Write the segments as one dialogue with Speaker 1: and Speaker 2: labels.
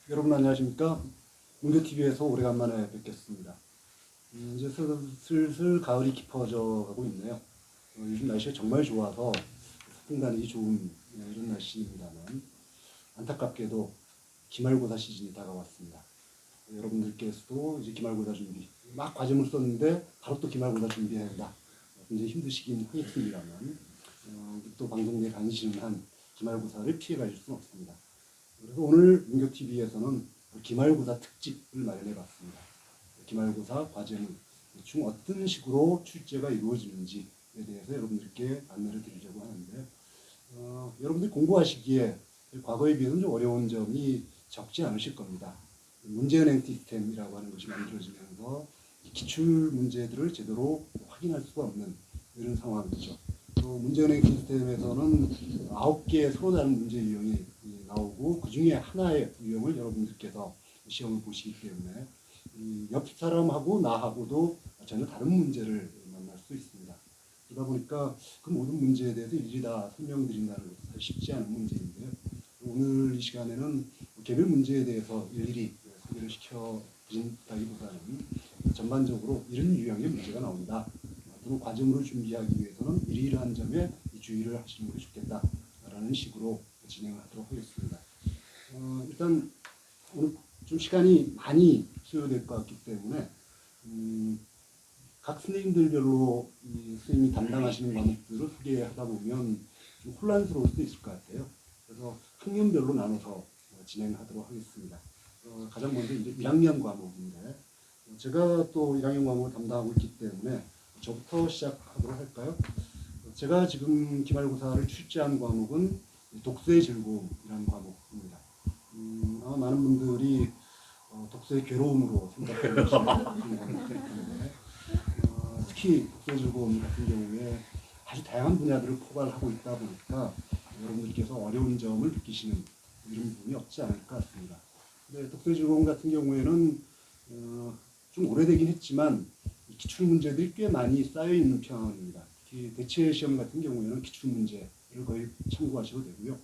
Speaker 1: 여러분 안녕하십니까? 문교TV에서 오래간만에 뵙겠습니다. 이제 슬슬 가을이 깊어져 가고 있네요. 요즘 날씨가 정말 좋아서 소풍 다니기 좋은 이런 날씨입니다만 안타깝게도 기말고사 시즌이 다가왔습니다. 여러분들께서도 이제 기말고사 준비 막 과제물 썼는데 바로 또 기말고사 준비해야 한다. 굉장히 힘드시긴 하겠습니다만 또 방송에 관심은 한 기말고사를 피해 가실 수는 없습니다. 그래서 오늘 문교TV에서는 기말고사 특집을 마련해 봤습니다. 기말고사 과제는 대충 어떤 식으로 출제가 이루어지는지에 대해서 여러분들께 안내를 드리려고 하는데 여러분들이 공부하시기에 과거에 비해서는 좀 어려운 점이 적지 않으실 겁니다. 문제은행 시스템이라고 하는 것이 만들어지면서 기출 문제들을 제대로 확인할 수가 없는 이런 상황이죠. 또 문제은행 시스템에서는 9개의 서로 다른 문제 유형이 나오고 그 중에 하나의 유형을 여러분들께서 시험을 보시기 때문에 옆 사람하고 나하고도 전혀 다른 문제를 만날 수 있습니다. 그러다 보니까 그 모든 문제에 대해서 일일이 다 설명드린다는 것은 사실 쉽지 않은 문제인데요. 오늘 이 시간에는 개별 문제에 대해서 일일이 소개를 시켜드린다기보다는 전반적으로 이런 유형의 문제가 나온다. 또는 과정으로 준비하기 위해서는 이러이러한 점에 주의를 하시는 것이 좋겠다라는 식으로 진행을 하도록 하겠습니다. 일단 오늘 좀 시간이 많이 소요될 것 같기 때문에 각 선생님들별로 선생님이 담당하시는 과목들을 소개하다 보면 좀 혼란스러울 수도 있을 것 같아요. 그래서 학년별로 나눠서 진행하도록 하겠습니다. 가장 먼저 이제 1학년 과목인데 제가 또 1학년 과목을 담당하고 있기 때문에 저부터 시작하도록 할까요? 제가 지금 기말고사를 출제한 과목은 독서의 즐거움이라는 과목입니다. 아마 많은 분들이 독서의 괴로움으로 생각하는 것이 텐데 특히 독서의 즐거움 같은 경우에 아주 다양한 분야들을 포괄하고 있다 보니까 여러분들께서 어려운 점을 느끼시는 이런 부분이 없지 않을 것 같습니다. 근데 독서의 즐거움 같은 경우에는 좀 오래되긴 했지만 기출 문제들이 꽤 많이 쌓여 있는 편입니다. 특히 대체 시험 같은 경우에는 기출 문제를 거의 참고하셔도 되고요.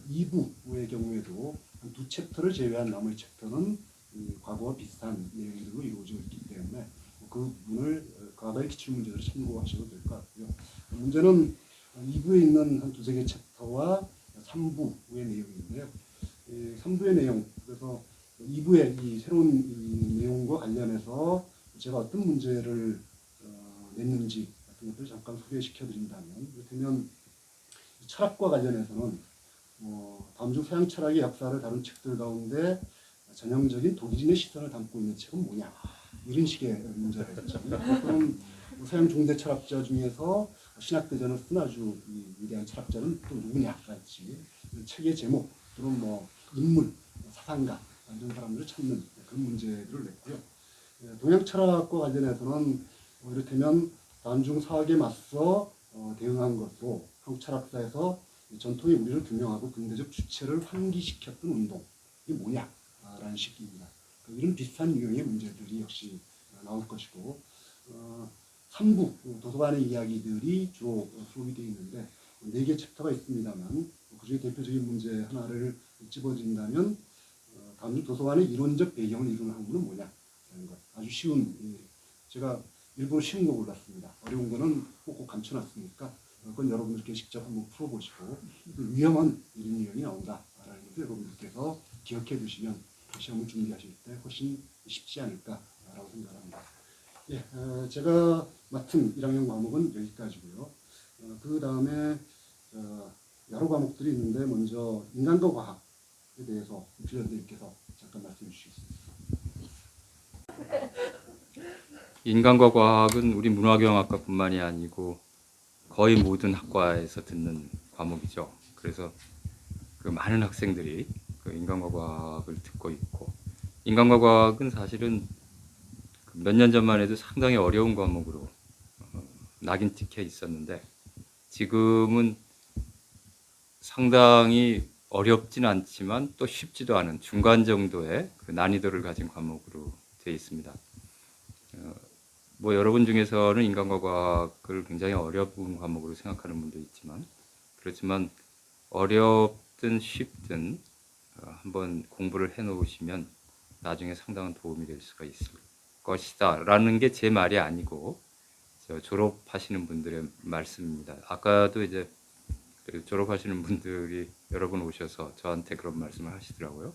Speaker 1: 2부의 경우에도 한 2챕터를 제외한 나머지 챕터는 과거와 비슷한 내용들로 이루어져 있기 때문에 그 부분을 과거의 기출 문제를 참고하셔도 될 것 같고요. 문제는 2부에 있는 한 2-3개 챕터와 3부의 내용인데요. 3부의 내용, 그래서 2부의 이 새로운 이 내용과 관련해서 제가 어떤 문제를 냈는지 같은 것들을 잠깐 소개시켜 드린다면, 이를테면 철학과 관련해서는 다음 중 서양 철학의 역사를 다룬 책들 가운데 전형적인 독일인의 시선을 담고 있는 책은 뭐냐, 이런 식의 문제가 있죠. 그럼 서양 중대 철학자 중에서 신학대전을 쓴 아주 위대한 철학자는 또 누구냐 같이 책의 제목 또는 인물, 사상가 이런 사람들을 찾는 그런 문제들을 냈고요. 동양 철학과 관련해서는 이를테면 다음 사학에 맞서 대응한 것으로 한국 철학사에서 전통의 우리를 규명하고 근대적 주체를 환기시켰던 운동, 이게 뭐냐라는 식입니다. 이런 비슷한 유형의 문제들이 역시 나올 것이고 3부 도서관의 이야기들이 주로 수록이 되어 있는데 4개 챕터가 있습니다만 그중에 대표적인 문제 하나를 집어진다면 다음 주 도서관의 이론적 배경을 이루는 학문은 뭐냐 하는 것. 아주 쉬운, 제가 일부러 쉬운 거 골랐습니다. 어려운 거는 꼭꼭 감춰놨으니까 그건 여러분들께 직접 한번 풀어보시고 위험한 이런 유형이 나온다라는 것을 여러분들께서 기억해 두시면 시험을 준비하실 때 훨씬 쉽지 않을까라고 생각합니다. 예, 제가 맡은 1학년 과목은 여기까지고요. 그 다음에 여러 과목들이 있는데 먼저 인간과 과학에 대해서 교수님께서 잠깐 말씀해 주시겠습니다.
Speaker 2: 인간과 과학은 우리 문화경영학과뿐만이 아니고 거의 모든 학과에서 듣는 과목이죠. 그래서 그 많은 학생들이 그 인간과 과학을 듣고 있고, 인간과 과학은 사실은 몇 년 전만 해도 상당히 어려운 과목으로 낙인 찍혀 있었는데 지금은 상당히 어렵진 않지만 또 쉽지도 않은 중간 정도의 그 난이도를 가진 과목으로 되어 있습니다. 여러분 중에서는 인간과 과학을 굉장히 어려운 과목으로 생각하는 분도 있지만, 그렇지만 어렵든 쉽든 한번 공부를 해놓으시면 나중에 상당한 도움이 될 수가 있을 것이다 라는 게 제 말이 아니고 저 졸업하시는 분들의 말씀입니다. 아까도 이제 그 졸업하시는 분들이 여러 분 오셔서 저한테 그런 말씀을 하시더라고요.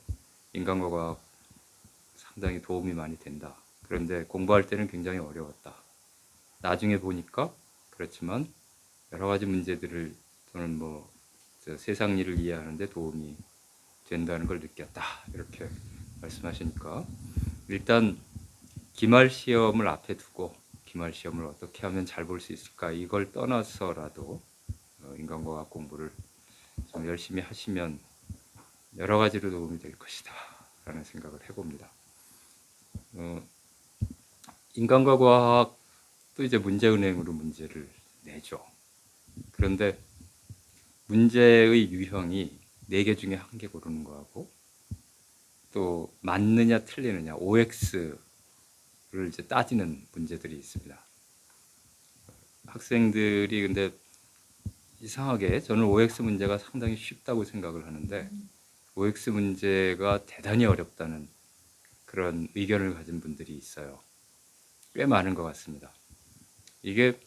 Speaker 2: 인간과 과학 상당히 도움이 많이 된다. 그런데 공부할 때는 굉장히 어려웠다. 나중에 보니까 그렇지만 여러 가지 문제들을 또는 뭐 세상 일을 이해하는데 도움이 된다는 걸 느꼈다. 이렇게 말씀하시니까 일단 기말 시험을 앞에 두고 기말 시험을 어떻게 하면 잘 볼 수 있을까 이걸 떠나서라도 인간과학 공부를 좀 열심히 하시면 여러 가지로 도움이 될 것이다 라는 생각을 해봅니다. 인간과 과학도 이제 문제은행으로 문제를 내죠. 그런데 문제의 유형이 4개 중에 1개 고르는 거하고 또 맞느냐 틀리느냐 OX를 이제 따지는 문제들이 있습니다. 학생들이 근데 이상하게 저는 OX 문제가 상당히 쉽다고 생각을 하는데 OX 문제가 대단히 어렵다는 그런 의견을 가진 분들이 있어요. 꽤 많은 것 같습니다. 이게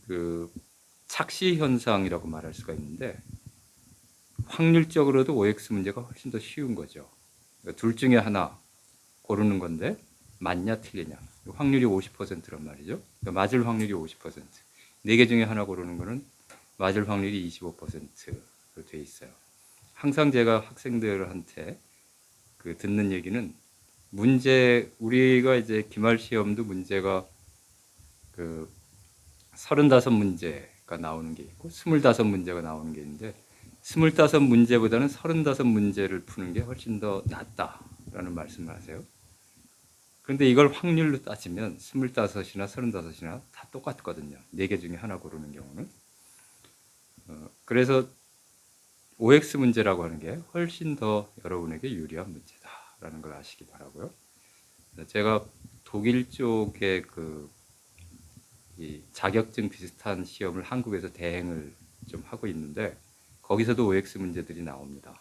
Speaker 2: 그 착시 현상이라고 말할 수가 있는데 확률적으로도 OX 문제가 훨씬 더 쉬운 거죠. 그러니까 둘 중에 하나 고르는 건데 맞냐 틀리냐 확률이 50%란 말이죠. 그러니까 맞을 확률이 50%. 4개 중에 하나 고르는 거는 맞을 확률이 25%로 돼 있어요. 항상 제가 학생들한테 그 듣는 얘기는 문제 우리가 이제 기말 시험도 문제가 그 35문제가 나오는 게 있고 25문제가 나오는 게 있는데 25문제보다는 35문제를 푸는 게 훨씬 더 낫다라는 말씀을 하세요. 그런데 이걸 확률로 따지면 25이나 35이나 다 똑같거든요. 4개 중에 하나 고르는 경우는. 그래서 OX 문제라고 하는 게 훨씬 더 여러분에게 유리한 문제다라는 걸 아시기 바라고요. 제가 독일 쪽에 이 자격증 비슷한 시험을 한국에서 대행을 좀 하고 있는데 거기서도 OX 문제들이 나옵니다.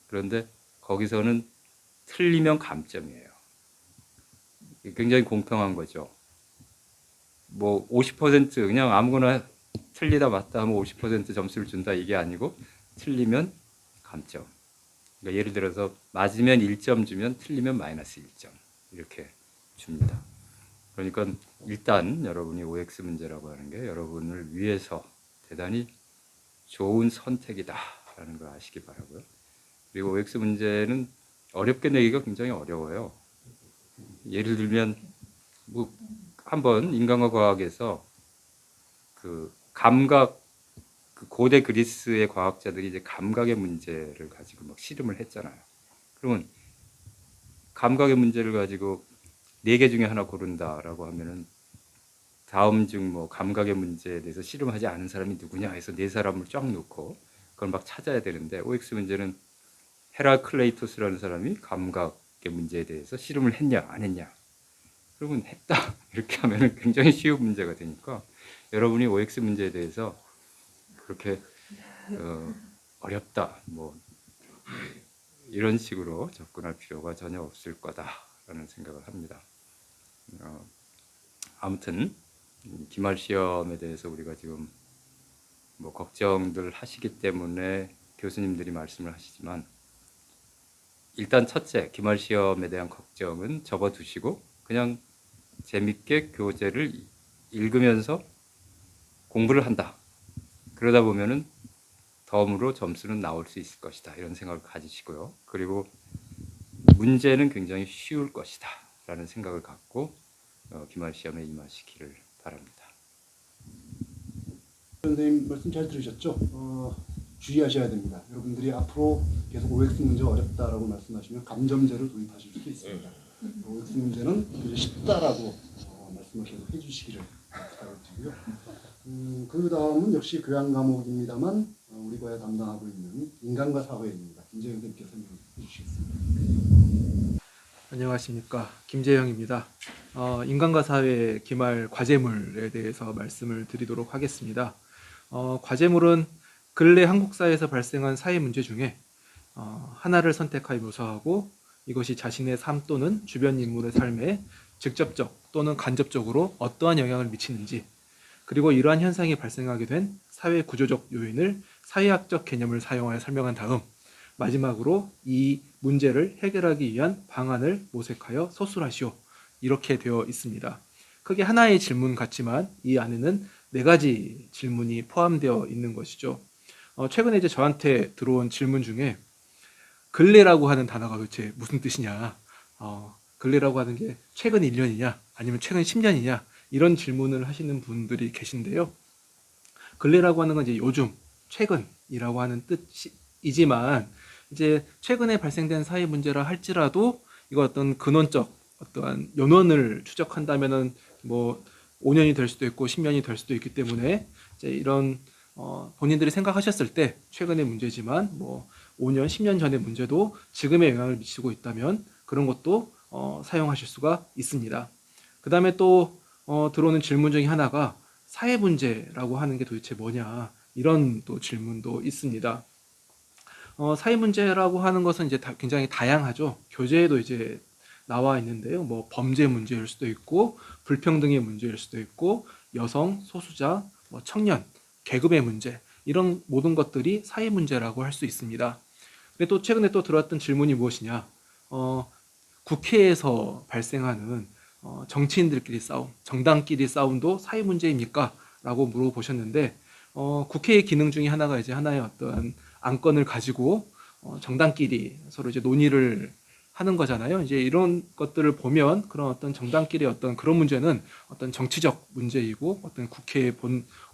Speaker 2: 그런데 거기서는 틀리면 감점이에요. 굉장히 공평한 거죠. 뭐 50% 그냥 아무거나 틀리다 맞다 하면 50% 점수를 준다 이게 아니고 틀리면 감점. 그러니까 예를 들어서 맞으면 1점 주면 틀리면 마이너스 1점 이렇게 줍니다. 그러니까 일단 여러분이 OX 문제라고 하는 게 여러분을 위해서 대단히 좋은 선택이다라는 걸 아시기 바라고요. 그리고 OX 문제는 어렵게 내기가 굉장히 어려워요. 예를 들면 뭐 한번 인간과 과학에서 그 감각 그 고대 그리스의 과학자들이 이제 감각의 문제를 가지고 막 실험을 했잖아요. 그러면 감각의 문제를 가지고 4개 중에 하나 고른다라고 하면은 다음 중 뭐 감각의 문제에 대해서 실험하지 않은 사람이 누구냐 해서 4사람을 쫙 놓고 그걸 막 찾아야 되는데 OX 문제는 헤라클레이토스라는 사람이 감각의 문제에 대해서 실험을 했냐 안 했냐 그러면 했다 이렇게 하면은 굉장히 쉬운 문제가 되니까 여러분이 OX 문제에 대해서 그렇게 어렵다 뭐 이런 식으로 접근할 필요가 전혀 없을 거다라는 생각을 합니다. 아무튼 기말 시험에 대해서 우리가 지금 뭐 걱정들 하시기 때문에 교수님들이 말씀을 하시지만 일단 첫째 기말 시험에 대한 걱정은 접어두시고 그냥 재밌게 교재를 읽으면서 공부를 한다. 그러다 보면은 덤으로 점수는 나올 수 있을 것이다. 이런 생각을 가지시고요. 그리고 문제는 굉장히 쉬울 것이다. 라는 생각을 갖고 기말 시험에 임하시기를 바랍니다.
Speaker 1: 선생님 말씀 잘 들으셨죠? 주의하셔야 됩니다. 여러분들이 앞으로 계속 OX 문제 어렵다라고 말씀하시면 감점제를 도입하실 수도 있습니다. OX 문제는 굉장히 쉽다라고 말씀을 계속 해주시기를 부탁을 드리고요. 그 다음은 역시 교양 과목입니다만 우리 과에 담당하고 있는 인간과 사회입니다. 김재영 선생님께서 설명해 주시겠습니다.
Speaker 3: 안녕하십니까, 김재영입니다. 인간과 사회 기말 과제물에 대해서 말씀을 드리도록 하겠습니다. 과제물은 근래 한국 사회에서 발생한 사회 문제 중에 하나를 선택하여 묘사하고 이것이 자신의 삶 또는 주변 인물의 삶에 직접적 또는 간접적으로 어떠한 영향을 미치는지, 그리고 이러한 현상이 발생하게 된 사회 구조적 요인을 사회학적 개념을 사용하여 설명한 다음 마지막으로 이 문제를 해결하기 위한 방안을 모색하여 서술하시오. 이렇게 되어 있습니다. 크게 하나의 질문 같지만 이 안에는 4가지 질문이 포함되어 있는 것이죠. 최근에 이제 저한테 들어온 질문 중에 근래라고 하는 단어가 도대체 무슨 뜻이냐, 근래라고 하는 게 최근 1년이냐 아니면 최근 10년이냐 이런 질문을 하시는 분들이 계신데요. 근래라고 하는 건 이제 요즘, 최근이라고 하는 뜻이지만 이제 최근에 발생된 사회 문제라 할지라도 이거 어떤 근원적 어떠한 연원을 추적한다면은 뭐 5년이 될 수도 있고 10년이 될 수도 있기 때문에 이제 이런 본인들이 생각하셨을 때 최근의 문제지만 뭐 5년, 10년 전의 문제도 지금에 영향을 미치고 있다면 그런 것도 사용하실 수가 있습니다. 그 다음에 또 들어오는 질문 중에 하나가 사회 문제라고 하는 게 도대체 뭐냐 이런 또 질문도 있습니다. 사회 문제라고 하는 것은 이제 굉장히 다양하죠. 교재에도 이제 나와 있는데요. 뭐 범죄 문제일 수도 있고 불평등의 문제일 수도 있고 여성, 소수자, 뭐 청년, 계급의 문제 이런 모든 것들이 사회 문제라고 할 수 있습니다. 근데 또 최근에 또 들어왔던 질문이 무엇이냐? 국회에서 발생하는 정치인들끼리 싸움, 정당끼리 싸움도 사회 문제입니까? 라고 물어보셨는데 국회의 기능 중에 하나가 이제 하나의 어떤 안건을 가지고 정당끼리 서로 이제 논의를 하는 거잖아요. 이제 이런 것들을 보면 그런 어떤 정당끼리 어떤 그런 문제는 어떤 정치적 문제이고 어떤 국회의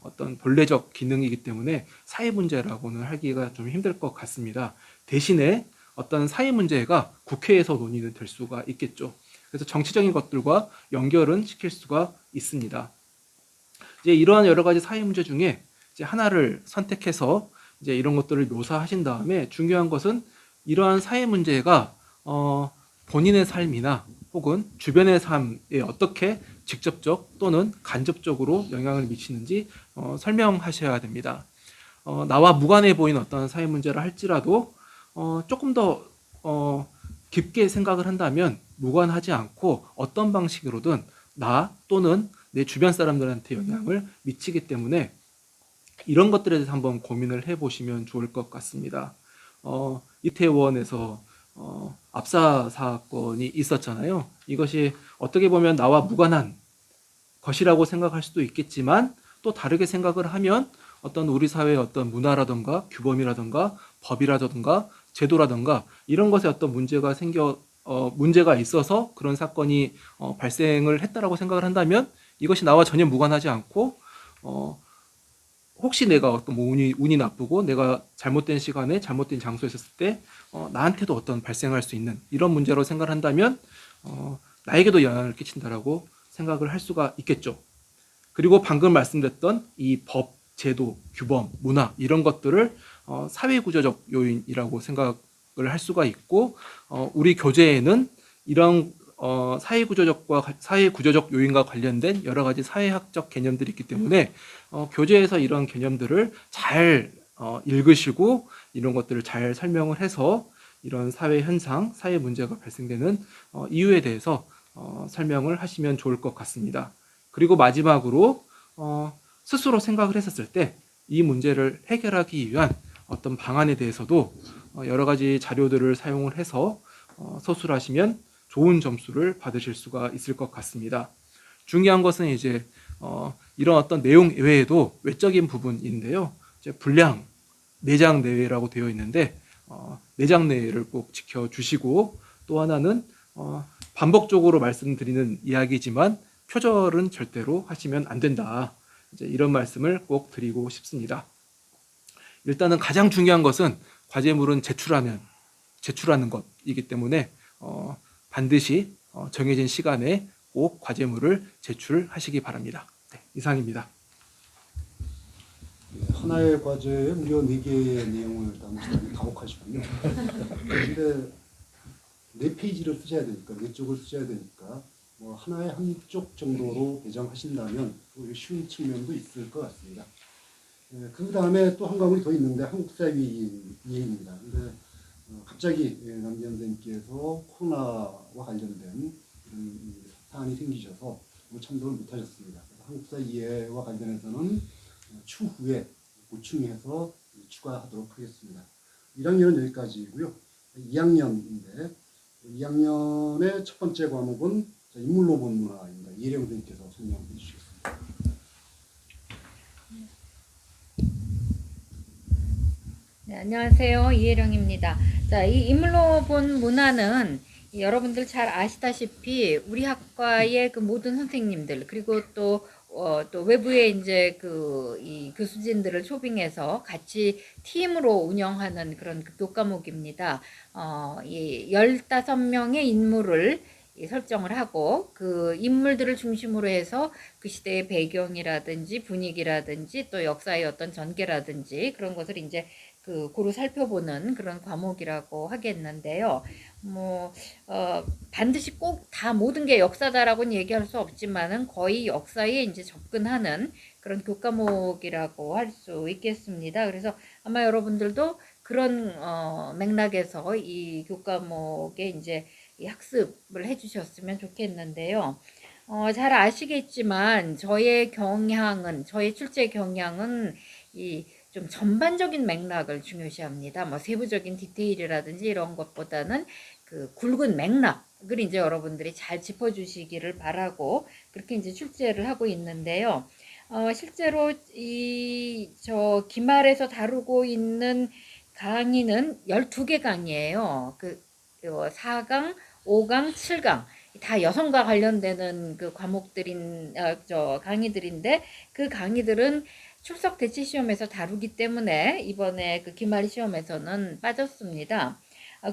Speaker 3: 어떤 본래적 기능이기 때문에 사회 문제라고는 하기가 좀 힘들 것 같습니다. 대신에 어떤 사회 문제가 국회에서 논의는 될 수가 있겠죠. 그래서 정치적인 것들과 연결은 시킬 수가 있습니다. 이제 이러한 여러 가지 사회 문제 중에 이제 하나를 선택해서 이제 이런 것들을 묘사하신 다음에 중요한 것은 이러한 사회 문제가 본인의 삶이나 혹은 주변의 삶에 어떻게 직접적 또는 간접적으로 영향을 미치는지 설명하셔야 됩니다. 나와 무관해 보이는 어떤 사회 문제를 할지라도 조금 더 깊게 생각을 한다면 무관하지 않고 어떤 방식으로든 나 또는 내 주변 사람들한테 영향을 미치기 때문에 이런 것들에 대해서 한번 고민을 해보시면 좋을 것 같습니다. 이태원에서 압사 사건이 있었잖아요. 이것이 어떻게 보면 나와 무관한 것이라고 생각할 수도 있겠지만 또 다르게 생각을 하면 어떤 우리 사회의 어떤 문화라든가 규범이라든가 법이라든가 제도라든가 이런 것에 어떤 문제가 있어서 그런 사건이 발생을 했다라고 생각을 한다면 이것이 나와 전혀 무관하지 않고 혹시 내가 어떤 뭐 운이 나쁘고 내가 잘못된 시간에 잘못된 장소에 있었을 때 나한테도 어떤 발생할 수 있는 이런 문제로 생각을 한다면 나에게도 영향을 끼친다라고 생각을 할 수가 있겠죠. 그리고 방금 말씀드렸던 이 법, 제도, 규범, 문화 이런 것들을 사회구조적 요인이라고 생각을 할 수가 있고 우리 교재에는 이런 사회구조적 요인과 관련된 여러 가지 사회학적 개념들이 있기 때문에 교재에서 이런 개념들을 잘 읽으시고 이런 것들을 잘 설명을 해서 이런 사회 현상, 사회 문제가 발생되는 이유에 대해서 설명을 하시면 좋을 것 같습니다. 그리고 마지막으로 스스로 생각을 했었을 때 이 문제를 해결하기 위한 어떤 방안에 대해서도 여러 가지 자료들을 사용을 해서 서술하시면 좋은 점수를 받으실 수가 있을 것 같습니다. 중요한 것은 이제 이런 어떤 내용 외에도 외적인 부분인데요. 이제 분량, 내장 내외라고 되어 있는데 내장 내외를 꼭 지켜주시고 또 하나는 반복적으로 말씀드리는 이야기지만 표절은 절대로 하시면 안 된다. 이제 이런 말씀을 꼭 드리고 싶습니다. 일단은 가장 중요한 것은 과제물은 제출하는 것이기 때문에 반드시 정해진 시간에 꼭 과제물을 제출하시기 바랍니다. 네, 이상입니다.
Speaker 1: 하나의 과제에 무려 4개의 내용을 담으시다니 가혹하시군요. 그런데 4페이지를 쓰셔야 되니까 4쪽을 쓰셔야 되니까 뭐 하나의 한쪽 정도로 배정하신다면 쉬운 측면도 있을 것 같습니다. 그 다음에 또 한 과목이 더 있는데 한국사회 이해입니다. 근데 갑자기 남기현 선생님께서 코로나와 관련된 이런 사안이 생기셔서 참석을 못하셨습니다. 그래서 한국사 이해와 관련해서는 추후에 보충해서 추가하도록 하겠습니다. 1학년은 여기까지고요. 2학년인데 2학년의 첫 번째 과목은 인물로 본 문화입니다. 이혜령 선생님께서 설명해 주시겠습니다.
Speaker 4: 네, 안녕하세요. 이혜령입니다. 자, 이 인물로 본 문화는 여러분들 잘 아시다시피 우리 학과의 그 모든 선생님들 그리고 또 외부에 이제 이 교수진들을 초빙해서 같이 팀으로 운영하는 그런 그 교과목입니다. 이 15명의 인물을 설정을 하고 그 인물들을 중심으로 해서 그 시대의 배경이라든지 분위기라든지 또 역사의 어떤 전개라든지 그런 것을 이제 고루 살펴보는 그런 과목이라고 하겠는데요. 반드시 꼭 다 모든 게 역사다라고는 얘기할 수 없지만은 거의 역사에 이제 접근하는 그런 교과목이라고 할 수 있겠습니다. 그래서 아마 여러분들도 그런 맥락에서 이 교과목에 이제 이 학습을 해주셨으면 좋겠는데요. 잘 아시겠지만 저의 출제 경향은 좀 전반적인 맥락을 중요시합니다. 뭐 세부적인 디테일이라든지 이런 것보다는 그 굵은 맥락을 이제 여러분들이 잘 짚어주시기를 바라고 그렇게 이제 출제를 하고 있는데요. 실제로 저 기말에서 다루고 있는 강의는 12개 강의예요. 4강, 5강, 7강 다 여성과 관련되는 그 강의들인데 그 강의들은 출석 대치 시험에서 다루기 때문에 이번에 그 기말 시험에서는 빠졌습니다.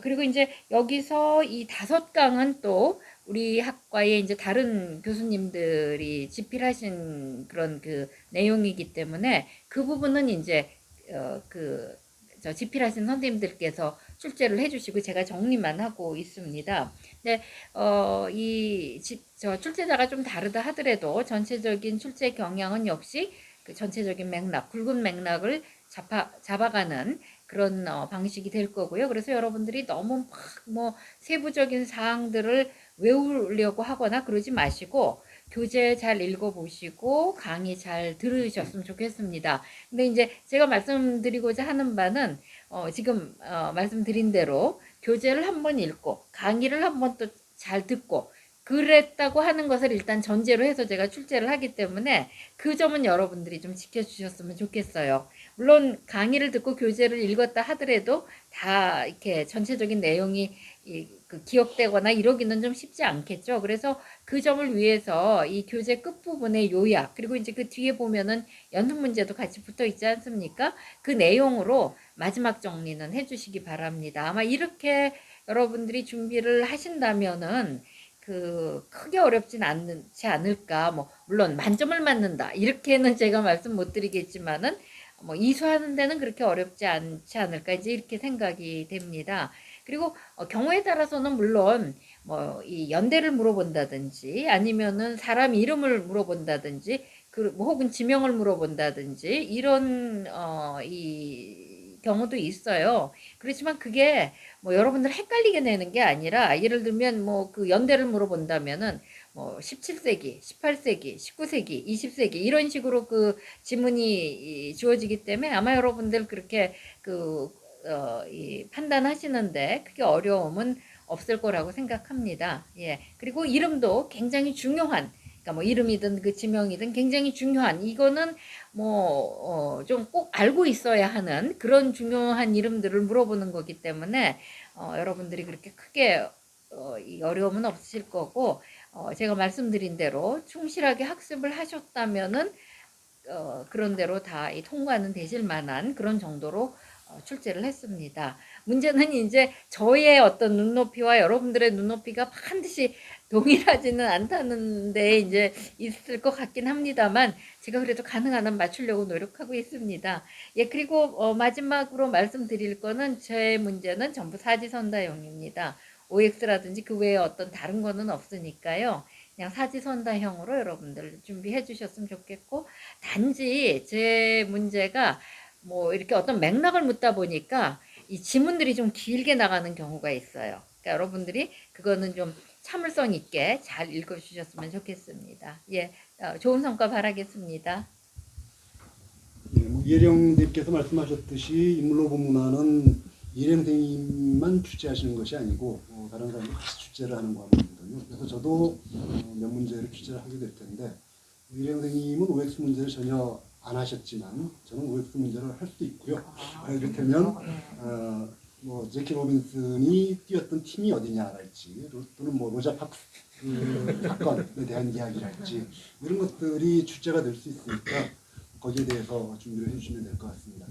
Speaker 4: 그리고 이제 여기서 이 5강은 또 우리 학과의 이제 다른 교수님들이 집필하신 그런 그 내용이기 때문에 그 부분은 이제 집필하신 선생님들께서 출제를 해주시고 제가 정리만 하고 있습니다. 근데 출제자가 좀 다르다 하더라도 전체적인 출제 경향은 역시 그 전체적인 맥락, 굵은 맥락을 잡아가는 그런 방식이 될 거고요. 그래서 여러분들이 너무 막 세부적인 사항들을 외우려고 하거나 그러지 마시고 교재 잘 읽어보시고 강의 잘 들으셨으면 좋겠습니다. 근데 이제 제가 말씀드리고자 하는 바는 지금 말씀드린 대로 교재를 한번 읽고 강의를 한번 또 잘 듣고 그랬다고 하는 것을 일단 전제로 해서 제가 출제를 하기 때문에 그 점은 여러분들이 좀 지켜주셨으면 좋겠어요. 물론 강의를 듣고 교재를 읽었다 하더라도 다 이렇게 전체적인 내용이 기억되거나 이러기는 좀 쉽지 않겠죠. 그래서 그 점을 위해서 이 교재 끝부분의 요약 그리고 이제 그 뒤에 보면은 연습 문제도 같이 붙어 있지 않습니까? 그 내용으로 마지막 정리는 해주시기 바랍니다. 아마 이렇게 여러분들이 준비를 하신다면은 크게 어렵진 않지 않을까. 물론 만점을 맞는다. 이렇게는 제가 말씀 못 드리겠지만은, 이수하는 데는 그렇게 어렵지 않지 않을까. 이제 이렇게 생각이 됩니다. 그리고, 경우에 따라서는 물론, 이 연대를 물어본다든지, 아니면은 사람 이름을 물어본다든지, 혹은 지명을 물어본다든지, 이런, 이 경우도 있어요. 그렇지만 그게, 여러분들 헷갈리게 내는 게 아니라 예를 들면 그 연대를 물어본다면은 17세기, 18세기, 19세기, 20세기 이런 식으로 그 지문이 주어지기 때문에 아마 여러분들 그렇게 판단하시는데 크게 어려움은 없을 거라고 생각합니다. 예. 그리고 이름도 굉장히 중요한 그러니까 이름이든 그 지명이든 굉장히 중요한 이거는 좀 꼭 알고 있어야 하는 그런 중요한 이름들을 물어보는 거기 때문에 여러분들이 그렇게 크게 이 어려움은 없으실 거고 제가 말씀드린 대로 충실하게 학습을 하셨다면은 그런 대로 다 통과는 되실 만한 그런 정도로 출제를 했습니다. 문제는 이제 저의 어떤 눈높이와 여러분들의 눈높이가 반드시 동일하지는 않다는데 이제 있을 것 같긴 합니다만 제가 그래도 가능한 한 맞추려고 노력하고 있습니다. 예, 그리고 마지막으로 말씀드릴 거는 제 문제는 전부 사지선다형입니다. OX라든지 그 외에 어떤 다른 거는 없으니까요. 그냥 사지선다형으로 여러분들 준비해 주셨으면 좋겠고 단지 제 문제가 이렇게 어떤 맥락을 묻다 보니까 이 지문들이 좀 길게 나가는 경우가 있어요. 그러니까 여러분들이 그거는 좀 참을성 있게 잘 읽어주셨으면 좋겠습니다. 예, 좋은 성과 바라겠습니다.
Speaker 1: 예, 뭐 이혜령님께서 말씀하셨듯이 인물로본 문화는 이혜령 선생님만 취재하시는 것이 아니고 다른 사람도 같이 취재를 하는 과목이거든요. 그래서 저도 몇 문제를 취재를 하게 될 텐데 이혜령 선생님은 OX 문제를 전혀 안 하셨지만 저는 OX 문제를 할 수도 있고요. 이를테면 뭐 제키 로빈슨이 뛰었던 팀이 어디냐랄지 또는 뭐 로자 파크스 사건에 대한 이야기랄지 이런 것들이 주제가 될 수 있으니까 거기에 대해서 준비를 해주시면 될 것 같습니다.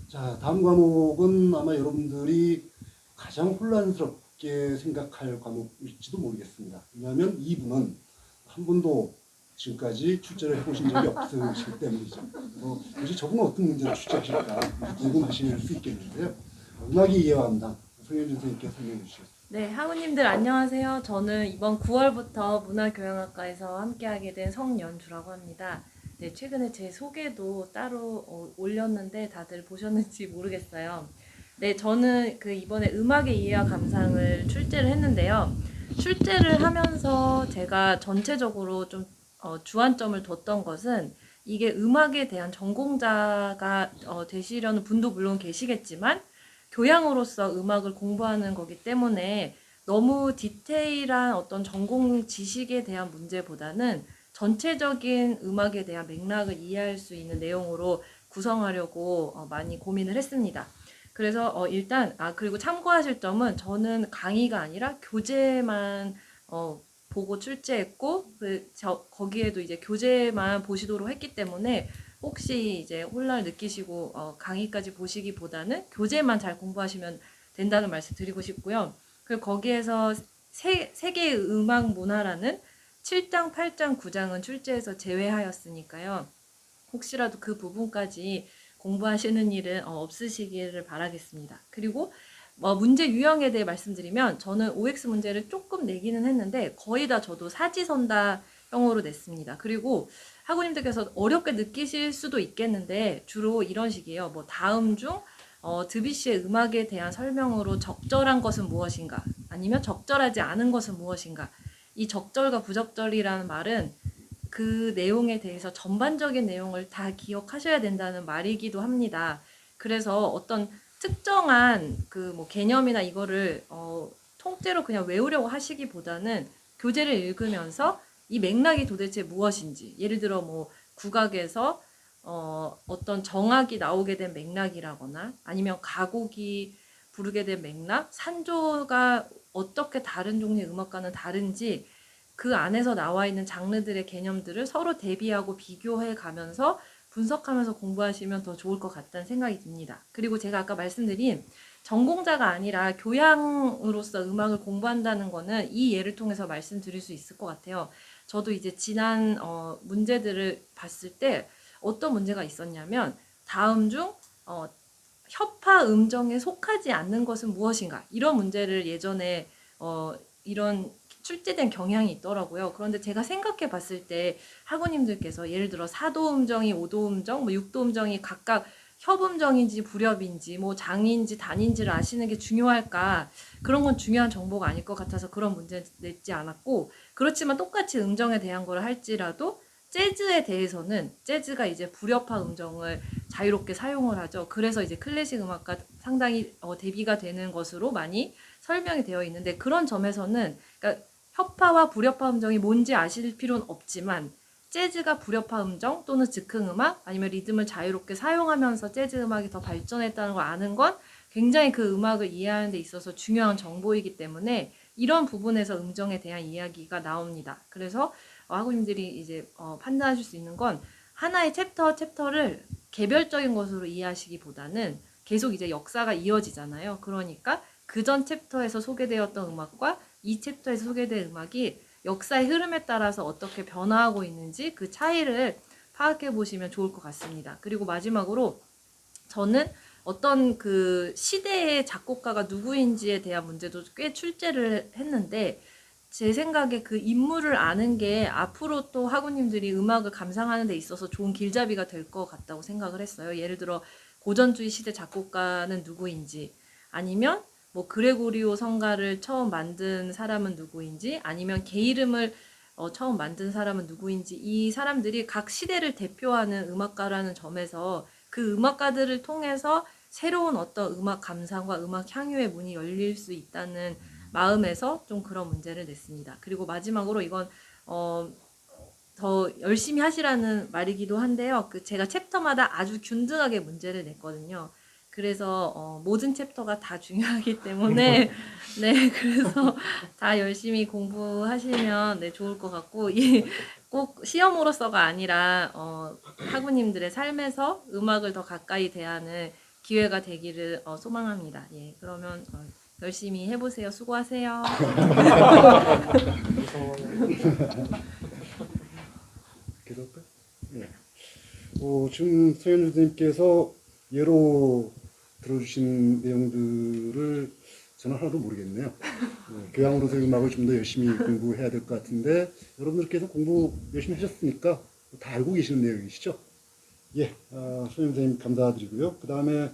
Speaker 1: 자, 다음 과목은 아마 여러분들이 가장 혼란스럽게 생각할 과목일지도 모르겠습니다. 왜냐하면 이분은 한 번도 지금까지 출제를 해보신 적이 없으시기 때문이죠. 도대체 저분은 어떤 문제를 출제하실까 궁금하실 수 있겠는데요. 음악의 이해와 감당, 송현준 선생님께 설명해 주시겠습니다.
Speaker 5: 네, 학우님들 안녕하세요. 저는 이번 9월부터 문화교양학과에서 함께하게 된 성연주라고 합니다. 네, 최근에 제 소개도 따로 올렸는데 다들 보셨는지 모르겠어요. 네, 저는 이번에 음악의 이해와 감상을 출제를 했는데요. 출제를 하면서 제가 전체적으로 좀 주안점을 뒀던 것은 이게 음악에 대한 전공자가 되시려는 분도 물론 계시겠지만 교양으로서 음악을 공부하는 거기 때문에 너무 디테일한 어떤 전공 지식에 대한 문제보다는 전체적인 음악에 대한 맥락을 이해할 수 있는 내용으로 구성하려고 많이 고민을 했습니다. 그래서 일단 그리고 참고하실 점은 저는 강의가 아니라 교재만 보고 출제했고 거기에도 이제 교재만 보시도록 했기 때문에 혹시 이제 혼란을 느끼시고 강의까지 보시기보다는 교재만 잘 공부하시면 된다는 말씀 드리고 싶고요. 그리고 거기에서 세계의 음악 문화라는 7장, 8장, 9장은 출제해서 제외하였으니까요. 혹시라도 그 부분까지 공부하시는 일은 없으시기를 바라겠습니다. 그리고 문제 유형에 대해 말씀드리면 저는 OX 문제를 조금 내기는 했는데 거의 다 저도 사지선다형으로 냈습니다. 그리고 학우님들께서 어렵게 느끼실 수도 있겠는데 주로 이런 식이에요. 다음 중 드뷔시의 음악에 대한 설명으로 적절한 것은 무엇인가? 아니면 적절하지 않은 것은 무엇인가? 이 적절과 부적절이라는 말은 그 내용에 대해서 전반적인 내용을 다 기억하셔야 된다는 말이기도 합니다. 그래서 어떤 특정한 개념이나 이거를 통째로 그냥 외우려고 하시기보다는 교재를 읽으면서 이 맥락이 도대체 무엇인지, 예를 들어 국악에서 어떤 정악이 나오게 된 맥락이라거나 아니면 가곡이 부르게 된 맥락, 산조가 어떻게 다른 종류의 음악과는 다른지 그 안에서 나와 있는 장르들의 개념들을 서로 대비하고 비교해 가면서 분석하면서 공부하시면 더 좋을 것 같다는 생각이 듭니다. 그리고 제가 아까 말씀드린 전공자가 아니라 교양으로서 음악을 공부한다는 거는 이 예를 통해서 말씀드릴 수 있을 것 같아요. 저도 이제 지난 문제들을 봤을 때 어떤 문제가 있었냐면 다음 중 협파 음정에 속하지 않는 것은 무엇인가, 이런 문제를 예전에 이런 출제된 경향이 있더라고요. 그런데 제가 생각해 봤을 때 학우님들께서 예를 들어 4도 음정이 5도 음정, 6도 음정이 각각 협음정인지 불협인지 장인지 단인지를 아시는 게 중요할까? 그런 건 중요한 정보가 아닐 것 같아서 그런 문제 냈지 않았고, 그렇지만 똑같이 음정에 대한 걸 할지라도 재즈에 대해서는 재즈가 이제 불협화 음정을 자유롭게 사용을 하죠. 그래서 이제 클래식 음악과 상당히 대비가 되는 것으로 많이 설명이 되어 있는데, 그런 점에서는 그러니까 협파와 불협화 음정이 뭔지 아실 필요는 없지만 재즈가 불협화 음정 또는 즉흥 음악 아니면 리듬을 자유롭게 사용하면서 재즈 음악이 더 발전했다는 걸 아는 건 굉장히 그 음악을 이해하는 데 있어서 중요한 정보이기 때문에 이런 부분에서 음정에 대한 이야기가 나옵니다. 그래서 학우님들이 이제 판단하실 수 있는 건 하나의 챕터를 개별적인 것으로 이해하시기보다는 계속 이제 역사가 이어지잖아요. 그러니까 그 전 챕터에서 소개되었던 음악과 이 챕터에서 소개된 음악이 역사의 흐름에 따라서 어떻게 변화하고 있는지 그 차이를 파악해 보시면 좋을 것 같습니다. 그리고 마지막으로 저는 어떤 그 시대의 작곡가가 누구인지에 대한 문제도 꽤 출제를 했는데, 제 생각에 그 인물을 아는 게 앞으로 또 학우님들이 음악을 감상하는 데 있어서 좋은 길잡이가 될 것 같다고 생각을 했어요. 예를 들어 고전주의 시대 작곡가는 누구인지, 아니면 뭐 그레고리오 성가를 처음 만든 사람은 누구인지, 아니면 게이름을 처음 만든 사람은 누구인지, 이 사람들이 각 시대를 대표하는 음악가라는 점에서 그 음악가들을 통해서 새로운 어떤 음악 감상과 음악 향유의 문이 열릴 수 있다는 마음에서 좀 그런 문제를 냈습니다. 그리고 마지막으로 이건 더 열심히 하시라는 말이기도 한데요. 제가 챕터마다 아주 균등하게 문제를 냈거든요. 그래서 모든 챕터가 다 중요하기 때문에 네, 그래서 다 열심히 공부하시면 네, 좋을 것 같고, 꼭 시험으로서가 아니라 학우님들의 삶에서 음악을 더 가까이 대하는 기회가 되기를 소망합니다. 예, 그러면 열심히 해보세요. 수고하세요.
Speaker 1: 계속 할까요? 네. 지금 서현주 선생님께서 예로 들어주신 내용들을 저는 하나도 모르겠네요. 교양으로서 음악을 좀 더 열심히 공부해야 될 것 같은데, 여러분들께서 공부 열심히 하셨으니까 다 알고 계시는 내용이시죠? 예, 서현주 선생님 감사드리고요. 그 다음에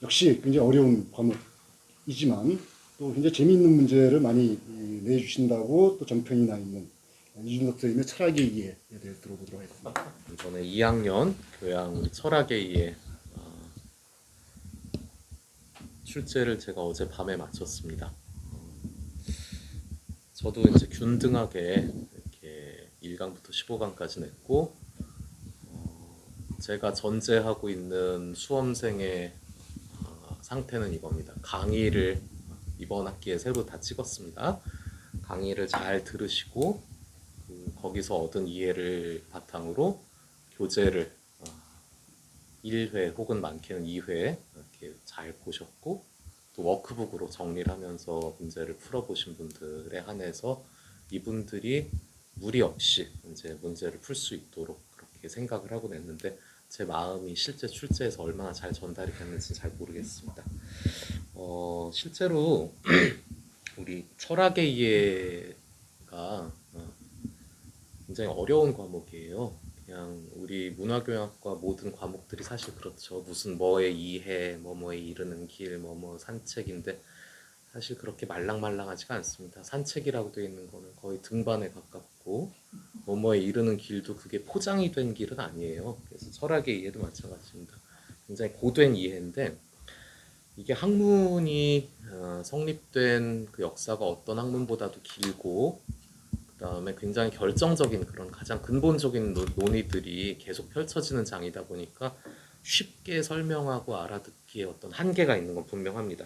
Speaker 1: 역시 굉장히 어려운 과목이지만 또 굉장히 재미있는 문제를 많이 내주신다고 또 정평이 나 있는 이준석 선생님의 철학의 이해에 대해서 들어보도록 하겠습니다.
Speaker 6: 이번에 2학년 교양 철학의 이해 출제를 제가 어제 밤에 마쳤습니다. 저도 이제 균등하게 이렇게 1강부터 15강까지 냈고, 제가 전제하고 있는 수험생의 상태는 이겁니다. 강의를 이번 학기에 새로 다 찍었습니다. 강의를 잘 들으시고 거기서 얻은 이해를 바탕으로 교재를 1회 혹은 많게는 2회 이렇게 잘 보셨고, 또 워크북으로 정리를 하면서 문제를 풀어보신 분들에 한해서 이분들이 무리 없이 이제 문제를 풀 수 있도록 그렇게 생각을 하고 냈는데, 제 마음이 실제 출제에서 얼마나 잘 전달이 됐는지 잘 모르겠습니다. 실제로 우리 철학의 이해가 굉장히 어려운 과목이에요. 그냥 우리 문화교양학과 모든 과목들이 사실 그렇죠. 무슨 뭐의 이해, 뭐뭐에 이르는 길, 뭐뭐 산책인데 사실 그렇게 말랑말랑하지가 않습니다. 산책이라고 되어 있는 거는 거의 등반에 가깝고, 뭐뭐에 이르는 길도 그게 포장이 된 길은 아니에요. 그래서 철학의 이해도 마찬가지입니다. 굉장히 고된 이해인데, 이게 학문이 성립된 그 역사가 어떤 학문보다도 길고, 그 다음에 굉장히 결정적인 그런 가장 근본적인 논의들이 계속 펼쳐지는 장이다 보니까 쉽게 설명하고 알아듣기에 어떤 한계가 있는 건 분명합니다.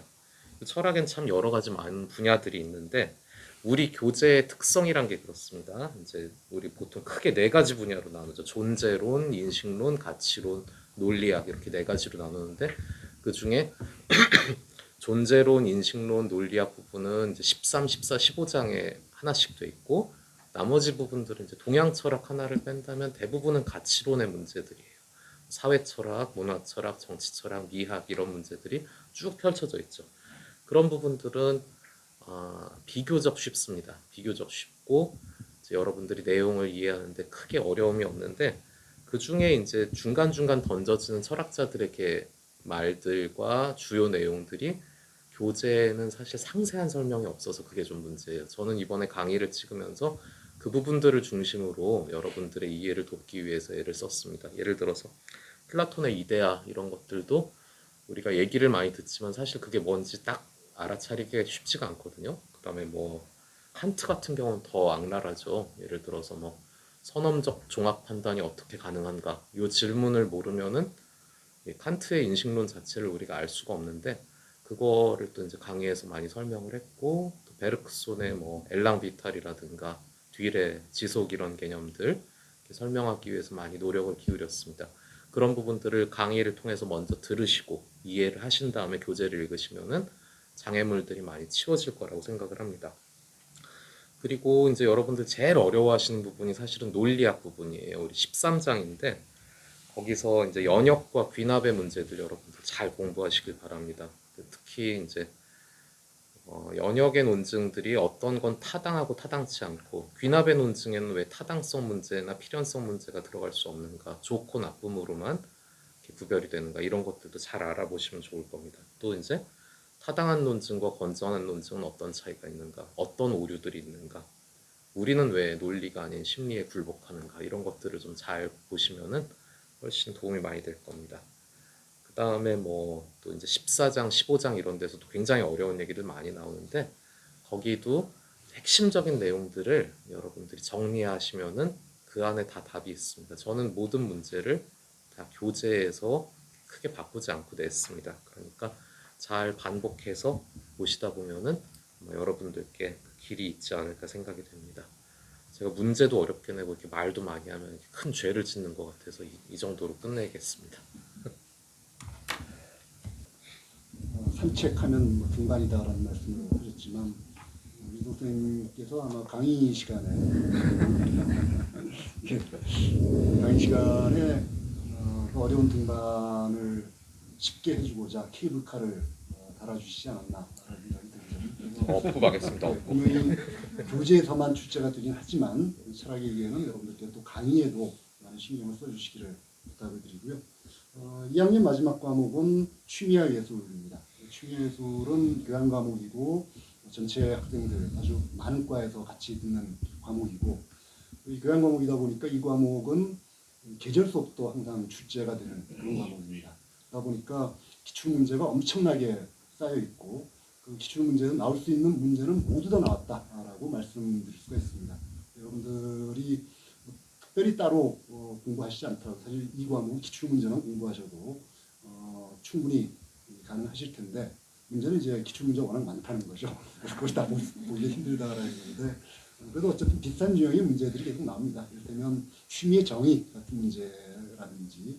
Speaker 6: 철학엔 참 여러 가지 많은 분야들이 있는데, 우리 교재의 특성이란 게 그렇습니다. 이제 우리 보통 크게 4가지 분야로 나누죠. 존재론, 인식론, 가치론, 논리학, 이렇게 4가지로 나누는데, 그 중에 존재론, 인식론, 논리학 부분은 이제 13, 14, 15장에 하나씩 돼 있고, 나머지 부분들은 이제 동양 철학 하나를 뺀다면 대부분은 가치론의 문제들이에요. 사회 철학, 문화 철학, 정치 철학, 미학, 이런 문제들이 쭉 펼쳐져 있죠. 그런 부분들은 비교적 쉽습니다. 비교적 쉽고, 이제 여러분들이 내용을 이해하는데 크게 어려움이 없는데, 그 중에 이제 중간중간 던져지는 철학자들에게 말들과 주요 내용들이 교재에는 사실 상세한 설명이 없어서 그게 좀 문제예요. 저는 이번에 강의를 찍으면서 그 부분들을 중심으로 여러분들의 이해를 돕기 위해서 애를 썼습니다. 예를 들어서 플라톤의 이데아 이런 것들도 우리가 얘기를 많이 듣지만 사실 그게 뭔지 딱 알아차리기가 쉽지가 않거든요. 그 다음에 뭐 칸트 같은 경우는 더 악랄하죠. 예를 들어서 뭐 선험적 종합 판단이 어떻게 가능한가, 이 질문을 모르면은 칸트의 인식론 자체를 우리가 알 수가 없는데, 그거를 또 이제 강의에서 많이 설명을 했고, 또 베르크손의 뭐 엘랑 비탈이라든가 듀일의 지속 이런 개념들 설명하기 위해서 많이 노력을 기울였습니다. 그런 부분들을 강의를 통해서 먼저 들으시고 이해를 하신 다음에 교재를 읽으시면은 장애물들이 많이 치워질 거라고 생각을 합니다. 그리고 이제 여러분들 제일 어려워하시는 부분이 사실은 논리학 부분이에요. 우리 13장인데 거기서 이제 연역과 귀납의 문제들 여러분들 잘 공부하시길 바랍니다. 특히 이제 연역의 논증들이 어떤 건 타당하고 타당치 않고, 귀납의 논증에는 왜 타당성 문제나 필연성 문제가 들어갈 수 없는가, 좋고 나쁨으로만 어떻게 구별이 되는가 이런 것들도 잘 알아보시면 좋을 겁니다. 또 이제 타당한 논증과 건전한 논증은 어떤 차이가 있는가, 어떤 오류들이 있는가, 우리는 왜 논리가 아닌 심리에 굴복하는가 이런 것들을 좀 잘 보시면은 훨씬 도움이 많이 될 겁니다. 그 다음에 뭐 또 이제 14장, 15장 이런 데서도 굉장히 어려운 얘기들 많이 나오는데 거기도 핵심적인 내용들을 여러분들이 정리하시면은 그 안에 다 답이 있습니다. 저는 모든 문제를 다 교재에서 크게 바꾸지 않고 냈습니다. 그러니까 잘 반복해서 보시다 보면은 아마 여러분들께 그 길이 있지 않을까 생각이 됩니다. 제가 문제도 어렵게 내고 이렇게 말도 많이 하면 이렇게 큰 죄를 짓는 것 같아서 이 정도로 끝내겠습니다.
Speaker 1: 산책하면 뭐 등반이다라는 말씀을 하셨지만 이 선생님께서 아마 강의 시간에 강의 시간에 그 어려운 등반을 쉽게 해주고자 케이블카를 달아주시지 않았나라는 생각이 들죠.
Speaker 6: 어프하겠습니다.
Speaker 1: 분명히 교재에서만 출제가 되긴 하지만 철학의 기회는 여러분들께 또 강의에도 많은 신경을 써주시기를 부탁을 드리고요. 2학년 마지막 과목은 취미와 예술입니다. 취미와 예술은 교양 과목이고 전체 학생들 아주 많은 과에서 같이 듣는 과목이고 이 교양 과목이다 보니까 이 과목은 계절 수업도 항상 출제가 되는 그런 과목입니다. 그러다 보니까 기출 문제가 엄청나게 쌓여 있고 그 기출 문제는 나올 수 있는 문제는 모두 다 나왔다라고 말씀드릴 수가 있습니다. 여러분들이 특별히 따로 공부하시지 않더라도 사실 이 과목은 기출 문제만 공부하셔도 충분히 가능하실 텐데 문제는 이제 기출 문제가 워낙 많다는 거죠. 그래서 그걸 다 보기 힘들다라는 건데 그래도 어쨌든 비슷한 유형의 문제들이 계속 나옵니다. 이를테면 취미의 정의 같은 문제라든지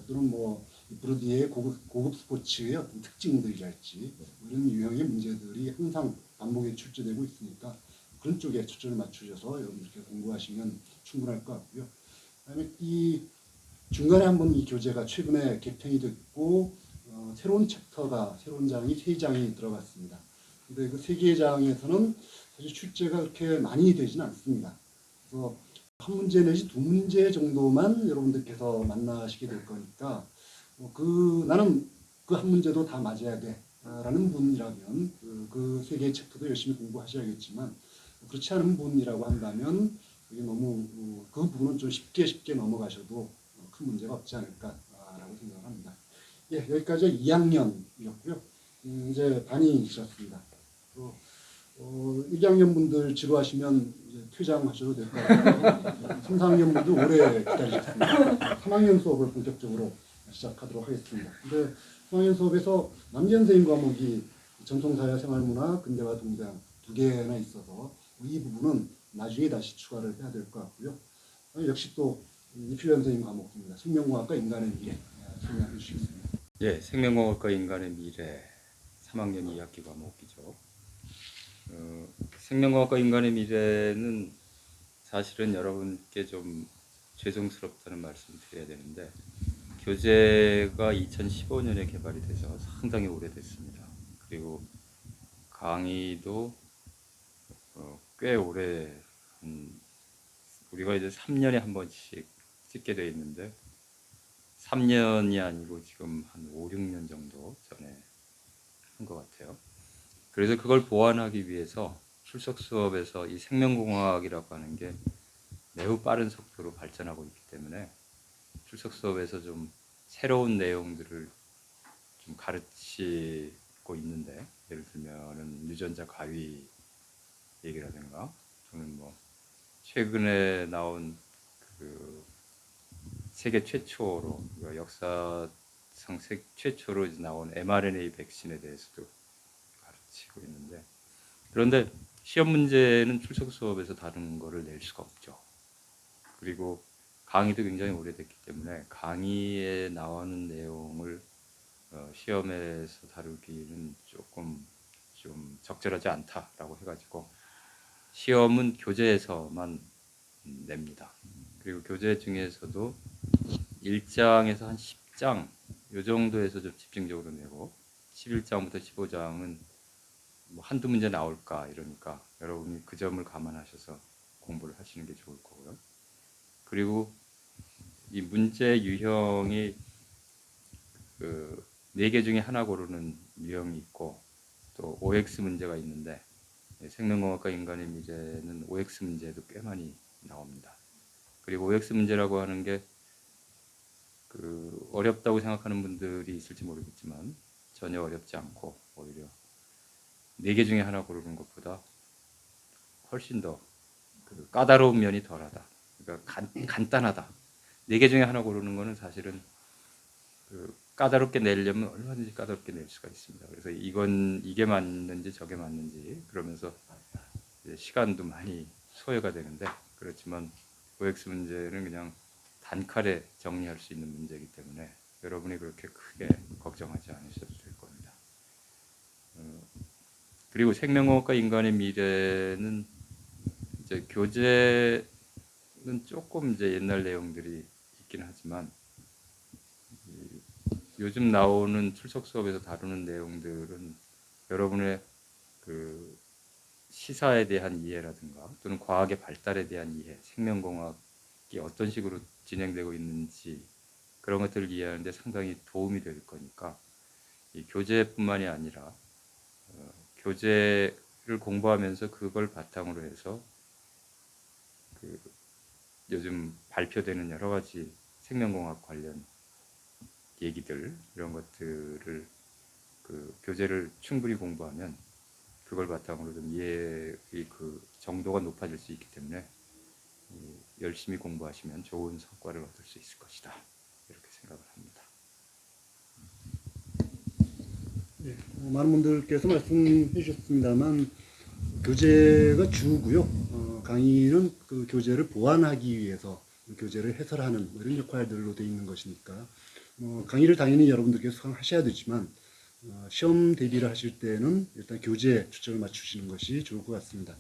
Speaker 1: 또는 뭐 브루디의 고급 스포츠의 어떤 특징들이랄지 이런 유형의 문제들이 항상 반복에 출제되고 있으니까 그런 쪽에 초점을 맞추셔서 여러분들께 공부하시면 충분할 것 같고요. 그다음에 이 중간에 한번 이 교재가 최근에 개편이 됐고 새로운 챕터가 새로운 장이 3장이 들어갔습니다. 근데 그 3개의 장에서는 사실 출제가 그렇게 많이 되지는 않습니다. 그래서 한 문제 내지 2문제 정도만 여러분들께서 만나시게 될 거니까 나는 그 한 문제도 다 맞아야 돼 라는 분이라면 그 3개의 챕터도 열심히 공부하셔야겠지만 그렇지 않은 분이라고 한다면 이게 너무 그 부분은 좀 쉽게 넘어가셔도 큰 문제가 없지 않을까라고 생각을 합니다. 예, 여기까지 2학년이었고요. 이제 반이 지났습니다. 1학년 분들 지루하시면 이제 퇴장하셔도 될 것 같고요. 3, 4학년 분들 오래 기다리셨습니다. 3학년 수업을 본격적으로 시작하도록 하겠습니다. 근데 3학년 수업에서 남재 선생님 과목이 전통사회, 생활문화, 근대화, 동대항 2개나 있어서 이 부분은 나중에 다시 추가를 해야 될 것 같고요. 역시 또 이필현 선생님 과목입니다. 생명과학과 인간의 미래 설명해 주시겠습니다.
Speaker 2: 예, 생명과학과 인간의 미래 3학년 2학기 과목이죠. 생명과학과 인간의 미래는 사실은 여러분께 좀 죄송스럽다는 말씀을 드려야 되는데 교재가 2015년에 개발이 돼서 상당히 오래됐습니다. 그리고 강의도 꽤 오래 우리가 이제 3년에 한 번씩 찍게 돼 있는데 3년이 아니고 지금 한 5, 6년 정도 전에 한 것 같아요. 그래서 그걸 보완하기 위해서 출석 수업에서 이 생명공학이라고 하는 게 매우 빠른 속도로 발전하고 있기 때문에 출석 수업에서 좀 새로운 내용들을 좀 가르치고 있는데 예를 들면은 유전자 가위 얘기라든가 또는 뭐 최근에 나온 그 세계 최초로 역사상 최초로 나온 mRNA 백신에 대해서도 가르치고 있는데 그런데 시험 문제는 출석 수업에서 다른 거를 낼 수가 없죠. 그리고 강의도 굉장히 오래됐기 때문에 강의에 나오는 내용을 시험에서 다루기는 조금 좀 적절하지 않다라고 해가지고 시험은 교재에서만 냅니다. 그리고 교재 중에서도 1장에서 한 10장 이 정도에서 좀 집중적으로 내고 11장부터 15장은 뭐 한두 문제 나올까 이러니까 여러분이 그 점을 감안하셔서 공부를 하시는 게 좋을 거고요. 그리고 이 문제 유형이 그 4개 중에 하나 고르는 유형이 있고 또 OX 문제가 있는데 생명공학과 인간의 미래는 OX 문제도 꽤 많이 나옵니다. 그리고 OX 문제라고 하는 게 그 어렵다고 생각하는 분들이 있을지 모르겠지만 전혀 어렵지 않고 오히려 4개 중에 하나 고르는 것보다 훨씬 더 그 까다로운 면이 덜하다. 그러니까 간단하다. 4개 중에 하나 고르는 거는 사실은 그 까다롭게 내려면 얼마든지 까다롭게 낼 수가 있습니다. 그래서 이게 맞는지 저게 맞는지 그러면서 이제 시간도 많이 소요가 되는데 그렇지만 OX 문제는 그냥 단칼에 정리할 수 있는 문제이기 때문에 여러분이 그렇게 크게 걱정하지 않으셔도 될 겁니다. 그리고 생명공학과 인간의 미래는 이제 교재는 조금 이제 옛날 내용들이 있긴 하지만 요즘 나오는 출석 수업에서 다루는 내용들은 여러분의 그 시사에 대한 이해라든가 또는 과학의 발달에 대한 이해, 생명공학이 어떤 식으로 진행되고 있는지 그런 것들을 이해하는데 상당히 도움이 될 거니까 이 교재뿐만이 아니라 교재를 공부하면서 그걸 바탕으로 해서 그 요즘 발표되는 여러 가지 생명공학 관련 얘기들 이런 것들을 그 교재를 충분히 공부하면 그걸 바탕으로 좀 이해의 그 정도가 높아질 수 있기 때문에 열심히 공부하시면 좋은 성과를 얻을 수 있을 것이다 이렇게 생각을 합니다.
Speaker 1: 네, 많은 분들께서 말씀해 주셨습니다만 교재가 주고요. 강의는 그 교재를 보완하기 위해서 교재를 해설하는 이런 역할들로 되어 있는 것이니까 강의를 당연히 여러분들께서 수강하셔야 되지만 시험 대비를 하실 때는 일단 교재에 초점을 맞추시는 것이 좋을 것 같습니다.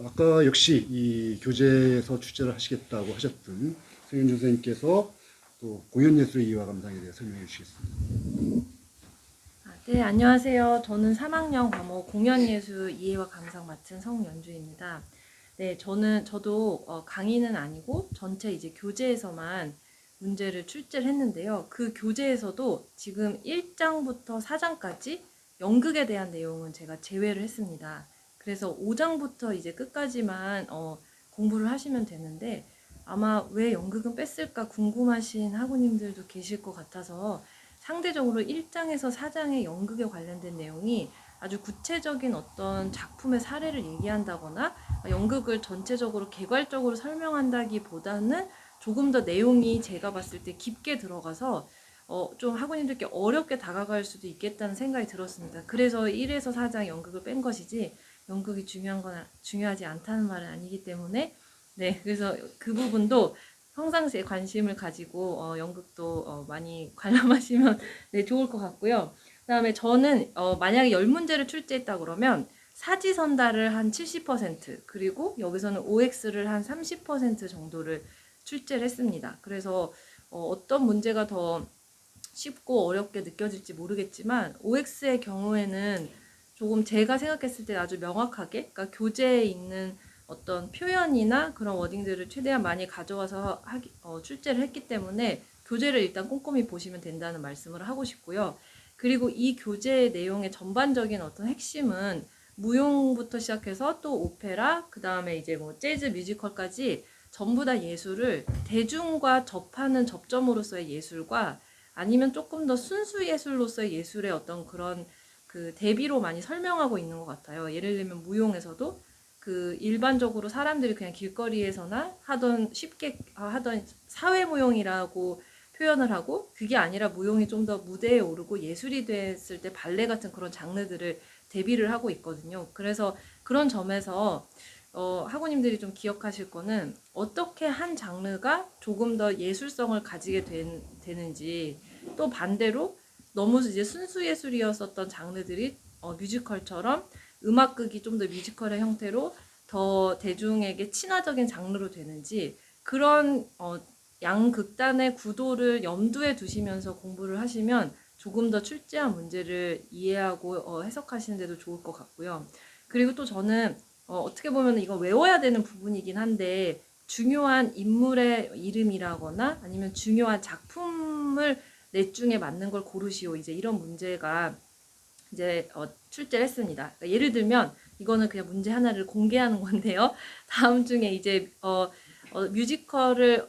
Speaker 1: 아까 역시 이 교재에서 출제를 하시겠다고 하셨던 성현준 선생님께서 또 공연예술의 이해와 감상에 대해 설명해 주시겠습니다.
Speaker 5: 네, 안녕하세요. 저는 3학년 과목 공연예술 이해와 감상 맡은 성연주입니다. 네, 저도 강의는 아니고 전체 이제 교재에서만 문제를 출제를 했는데요. 그 교재에서도 지금 1장부터 4장까지 연극에 대한 내용은 제가 제외를 했습니다. 그래서 5장부터 이제 끝까지만 공부를 하시면 되는데 아마 왜 연극은 뺐을까 궁금하신 학우님들도 계실 것 같아서 상대적으로 1장에서 4장의 연극에 관련된 내용이 아주 구체적인 어떤 작품의 사례를 얘기한다거나 연극을 전체적으로 개괄적으로 설명한다기보다는 조금 더 내용이 제가 봤을 때 깊게 들어가서 좀 학우님들께 어렵게 다가갈 수도 있겠다는 생각이 들었습니다. 그래서 1에서 4장 연극을 뺀 것이지 연극이 중요하지 않다는 말은 아니기 때문에 네, 그래서 그 부분도 평상시에 관심을 가지고 연극도 많이 관람하시면 네, 좋을 것 같고요. 그다음에 저는 만약에 10문제를 출제했다 그러면 사지선다를 한 70% 그리고 여기서는 OX를 한 30% 정도를 출제를 했습니다. 그래서 어떤 문제가 더 쉽고 어렵게 느껴질지 모르겠지만 OX의 경우에는 조금 제가 생각했을 때 아주 명확하게 그러니까 교재에 있는 어떤 표현이나 그런 워딩들을 최대한 많이 가져와서 출제를 했기 때문에 교재를 일단 꼼꼼히 보시면 된다는 말씀을 하고 싶고요. 그리고 이 교재의 내용의 전반적인 어떤 핵심은 무용부터 시작해서 또 오페라, 그 다음에 이제 뭐 재즈 뮤지컬까지 전부 다 예술을 대중과 접하는 접점으로서의 예술과 아니면 조금 더 순수 예술로서의 예술의 어떤 그런 그 대비로 많이 설명하고 있는 것 같아요. 예를 들면 무용에서도 그 일반적으로 사람들이 그냥 길거리에서나 쉽게 하던 사회무용이라고 표현을 하고 그게 아니라 무용이 좀 더 무대에 오르고 예술이 됐을 때 발레 같은 그런 장르들을 대비를 하고 있거든요. 그래서 그런 점에서 학우님들이 좀 기억하실 거는 어떻게 한 장르가 조금 더 예술성을 가지게 되는지 또 반대로 너무 이제 순수 예술이었었던 장르들이 뮤지컬처럼 음악극이 좀 더 뮤지컬의 형태로 더 대중에게 친화적인 장르로 되는지 그런 양극단의 구도를 염두에 두시면서 공부를 하시면 조금 더 출제한 문제를 이해하고 해석하시는 데도 좋을 것 같고요. 그리고 또 저는 어떻게 보면 이거 외워야 되는 부분이긴 한데 중요한 인물의 이름이라거나 아니면 중요한 작품을 넷 중에 맞는 걸 고르시오. 이제 이런 문제가 이제 출제를 했습니다. 그러니까 예를 들면 이거는 그냥 문제 하나를 공개하는 건데요. 다음 중에 이제 뮤지컬을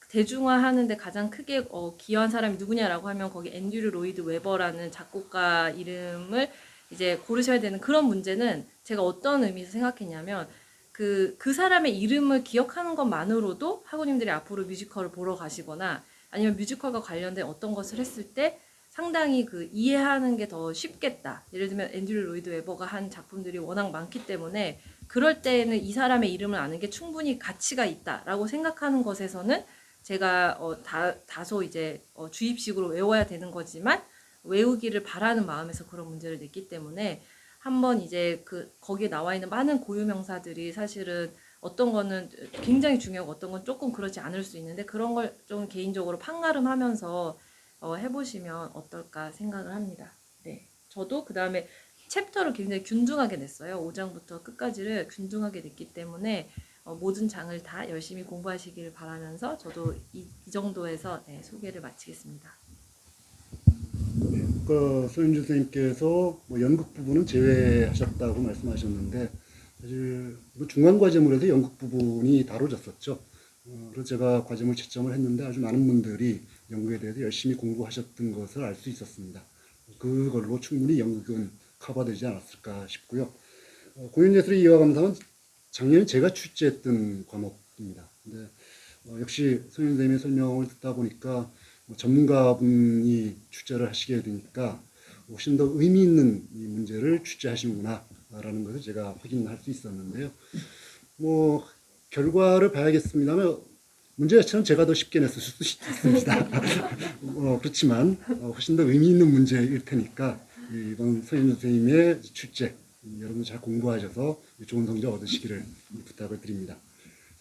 Speaker 5: 대중화하는데 가장 크게 기여한 사람이 누구냐라고 하면 거기 앤드류 로이드 웨버라는 작곡가 이름을 이제 고르셔야 되는 그런 문제는 제가 어떤 의미에서 생각했냐면 그 사람의 이름을 기억하는 것만으로도 학우님들이 앞으로 뮤지컬을 보러 가시거나 아니면 뮤지컬과 관련된 어떤 것을 했을 때 상당히 그 이해하는 게 더 쉽겠다. 예를 들면 앤드류 로이드 웨버가 한 작품들이 워낙 많기 때문에 그럴 때는 이 사람의 이름을 아는 게 충분히 가치가 있다라고 생각하는 것에서는 제가 다소 이제 주입식으로 외워야 되는 거지만 외우기를 바라는 마음에서 그런 문제를 냈기 때문에 한번 이제 거기에 나와 있는 많은 고유 명사들이 사실은 어떤 거는 굉장히 중요하고 어떤 건 조금 그렇지 않을 수 있는데 그런 걸 좀 개인적으로 판가름하면서 해보시면 어떨까 생각을 합니다. 네, 저도 그 다음에 챕터를 굉장히 균등하게 냈어요. 5장부터 끝까지를 균등하게 냈기 때문에 모든 장을 다 열심히 공부하시길 바라면서 저도 이 정도에서 소개를 마치겠습니다.
Speaker 1: 소윤주 선생님께서 뭐 연극 부분은 제외하셨다고 말씀하셨는데 사실 중간 과제물에서 연극 부분이 다뤄졌었죠. 그래서 제가 과제물 채점을 했는데 아주 많은 분들이 연극에 대해서 열심히 공부하셨던 것을 알 수 있었습니다. 그걸로 충분히 연극은 커버되지 않았을까 싶고요. 공연예술의 이해와 감상은 작년에 제가 출제했던 과목입니다. 근데 역시 소윤 선생님의 설명을 듣다 보니까 전문가분이 출제를 하시게 되니까 훨씬 더 의미 있는 이 문제를 출제하시는구나 라는 것을 제가 확인할 수 있었는데요. 뭐 결과를 봐야겠습니다만 문제 자체는 제가 더 쉽게 냈을 수도 있습니다. 그렇지만 훨씬 더 의미 있는 문제일 테니까 이번 소윤 선생님의 출제 여러분 잘 공부하셔서 좋은 성적 얻으시기를 부탁을 드립니다.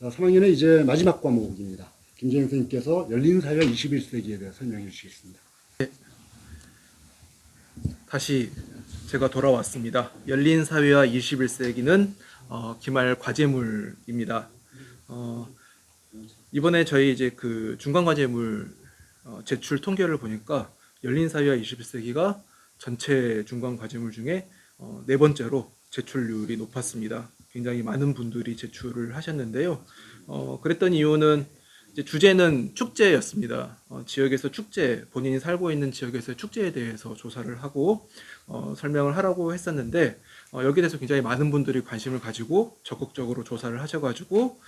Speaker 1: 자, 3학년의 이제 마지막 과목입니다. 김재영 선생님께서 열린 사회와 21세기에 대해 설명해 주시겠습니다.
Speaker 3: 다시 제가 돌아왔습니다. 열린 사회와 21세기는 기말 과제물입니다. 이번에 저희 이제 그 중간 과제물 제출 통계를 보니까 열린 사회와 21세기가 전체 중간 과제물 중에 네 번째로 제출률이 높았습니다. 굉장히 많은 분들이 제출을 하셨는데요. 그랬던 이유는 이제 주제는 축제였습니다. 지역에서 축제, 본인이 살고 있는 지역에서의 축제에 대해서 조사를 하고 설명을 하라고 했었는데 여기에 대해서 굉장히 많은 분들이 관심을 가지고 적극적으로 조사를 하셔가지고